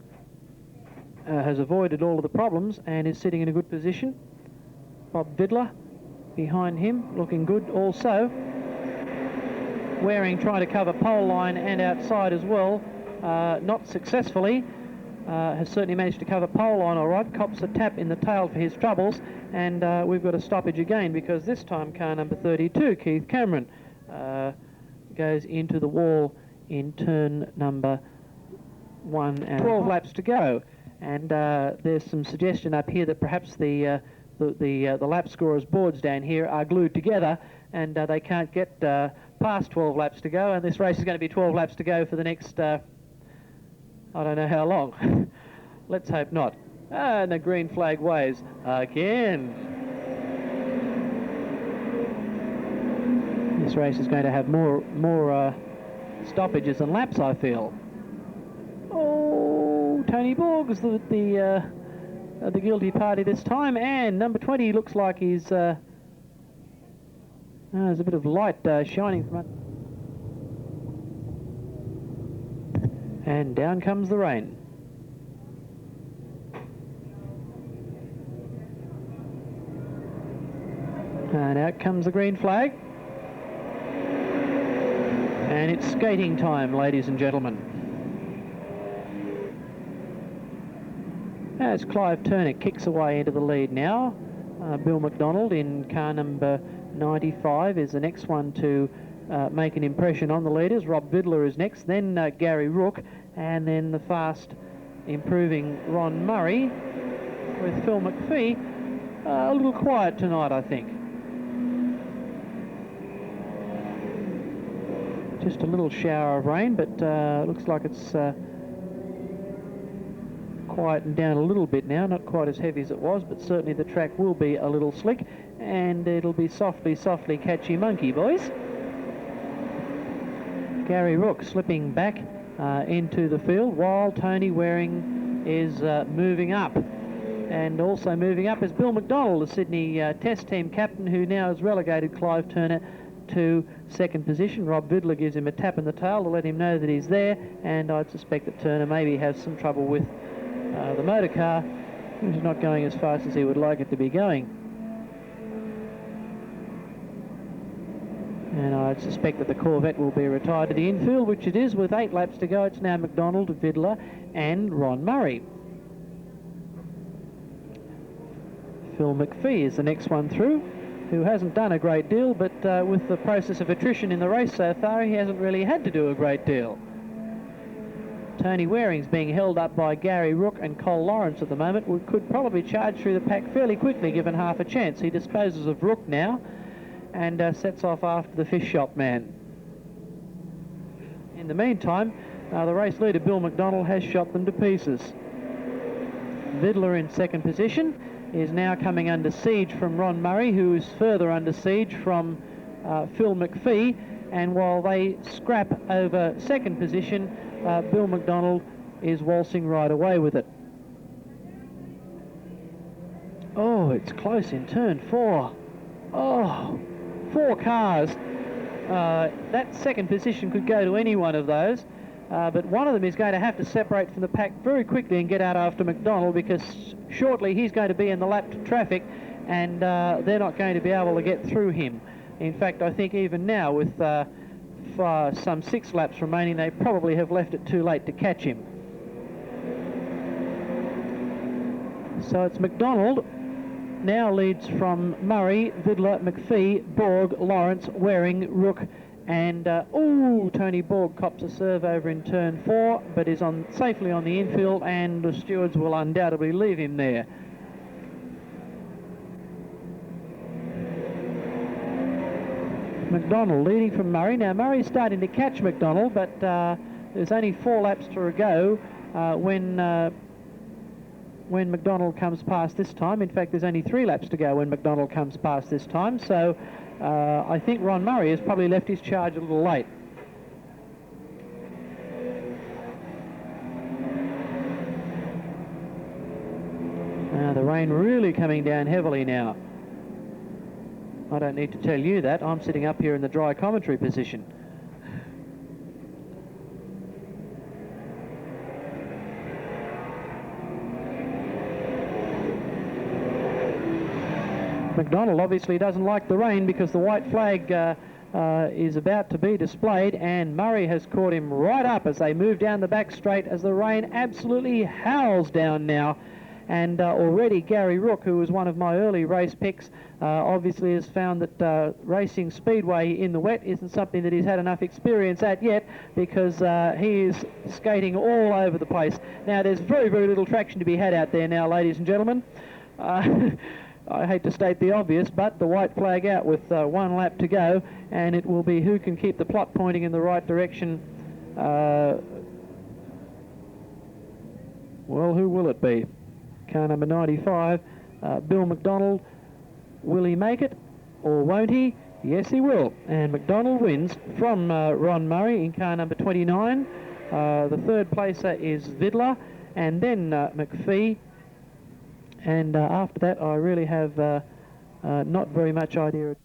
has avoided all of the problems and is sitting in a good position. Bob Vidler behind him, looking good also. Waring trying to cover pole line and outside as well, not successfully. Has certainly managed to cover pole line all right, cops a tap in the tail for his troubles, and we've got a stoppage again because this time car number 32, Keith Cameron, goes into the wall in turn number 1 and 12 laps to go. And there's some suggestion up here that perhaps the the lap scorers boards down here are glued together, and they can't get past 12 laps to go, and this race is going to be 12 laps to go for the next I don't know how long. Let's hope not. And the green flag waves again. This race is going to have more stoppages than laps, I feel. Oh, Tony Borg is the guilty party this time, and number 20 looks like he's there's a bit of light shining from it. And down comes the rain. And out comes the green flag. And it's skating time, ladies and gentlemen. As Clive Turner kicks away into the lead now, Bill McDonald in car number 95 is the next one to make an impression on the leaders. Rob Vidler is next, then Gary Rook, and then the fast improving Ron Murray, with Phil McPhee a little quiet tonight, I think. Just a little shower of rain, but looks like it's quietened down a little bit now, not quite as heavy as it was, but certainly the track will be a little slick, and it'll be softly catchy monkey, boys. Gary Rook slipping back into the field while Tony Waring is moving up. And also moving up is Bill McDonald, the Sydney Test Team captain, who now has relegated Clive Turner to second position. Rob Vidler gives him a tap in the tail to let him know that he's there, and I'd suspect that Turner maybe has some trouble with the motor car, which is not going as fast as he would like it to be going. And I'd suspect that the Corvette will be retired to the infield, which it is. With 8 laps to go, it's now McDonald, Vidler and Ron Murray. Phil McPhee is the next one through, who hasn't done a great deal, but with the process of attrition in the race so far, he hasn't really had to do a great deal. Tony Waring's being held up by Gary Rook and Cole Lawrence at the moment. We could probably charge through the pack fairly quickly, given half a chance. He disposes of Rook now and sets off after the fish shop man. In the meantime, the race leader, Bill McDonald, has shot them to pieces. Vidler in second position is now coming under siege from Ron Murray, who is further under siege from Phil McPhee, and while they scrap over second position, Bill McDonald is waltzing right away with it. Oh, it's close in turn 4. Oh, 4 cars. That second position could go to any one of those, but one of them is going to have to separate from the pack very quickly and get out after McDonald, because shortly he's going to be in the lapped traffic, and they're not going to be able to get through him. In fact, I think even now, with some 6 laps remaining, they probably have left it too late to catch him. So it's McDonald now leads from Murray, Vidler, McPhee, Borg, Lawrence, Waring, Rook, and Tony Borg cops a serve over in turn 4, but is safely on the infield, and the stewards will undoubtedly leave him there. McDonald leading from Murray. Now Murray's starting to catch McDonald, but there's only 4 laps to go when McDonald comes past this time. In fact, there's only 3 laps to go when McDonald comes past this time, so I think Ron Murray has probably left his charge a little late. The rain really coming down heavily now. I don't need to tell you that. I'm sitting up here in the dry commentary position. McDonald obviously doesn't like the rain, because the white flag is about to be displayed, and Murray has caught him right up as they move down the back straight, as the rain absolutely howls down now. And already Gary Rook, who was one of my early race picks, obviously has found that racing Speedway in the wet isn't something that he's had enough experience at yet, because he is skating all over the place. Now, there's very, very little traction to be had out there now, ladies and gentlemen. I hate to state the obvious, but the white flag out with 1 lap to go, and it will be who can keep the plot pointing in the right direction. Well, who will it be? Car number 95, Bill McDonald. Will he make it, or won't he? Yes, he will. And McDonald wins from Ron Murray in car number 29. The third placer is Vidler, and then McPhee. And after that, I really have not very much idea.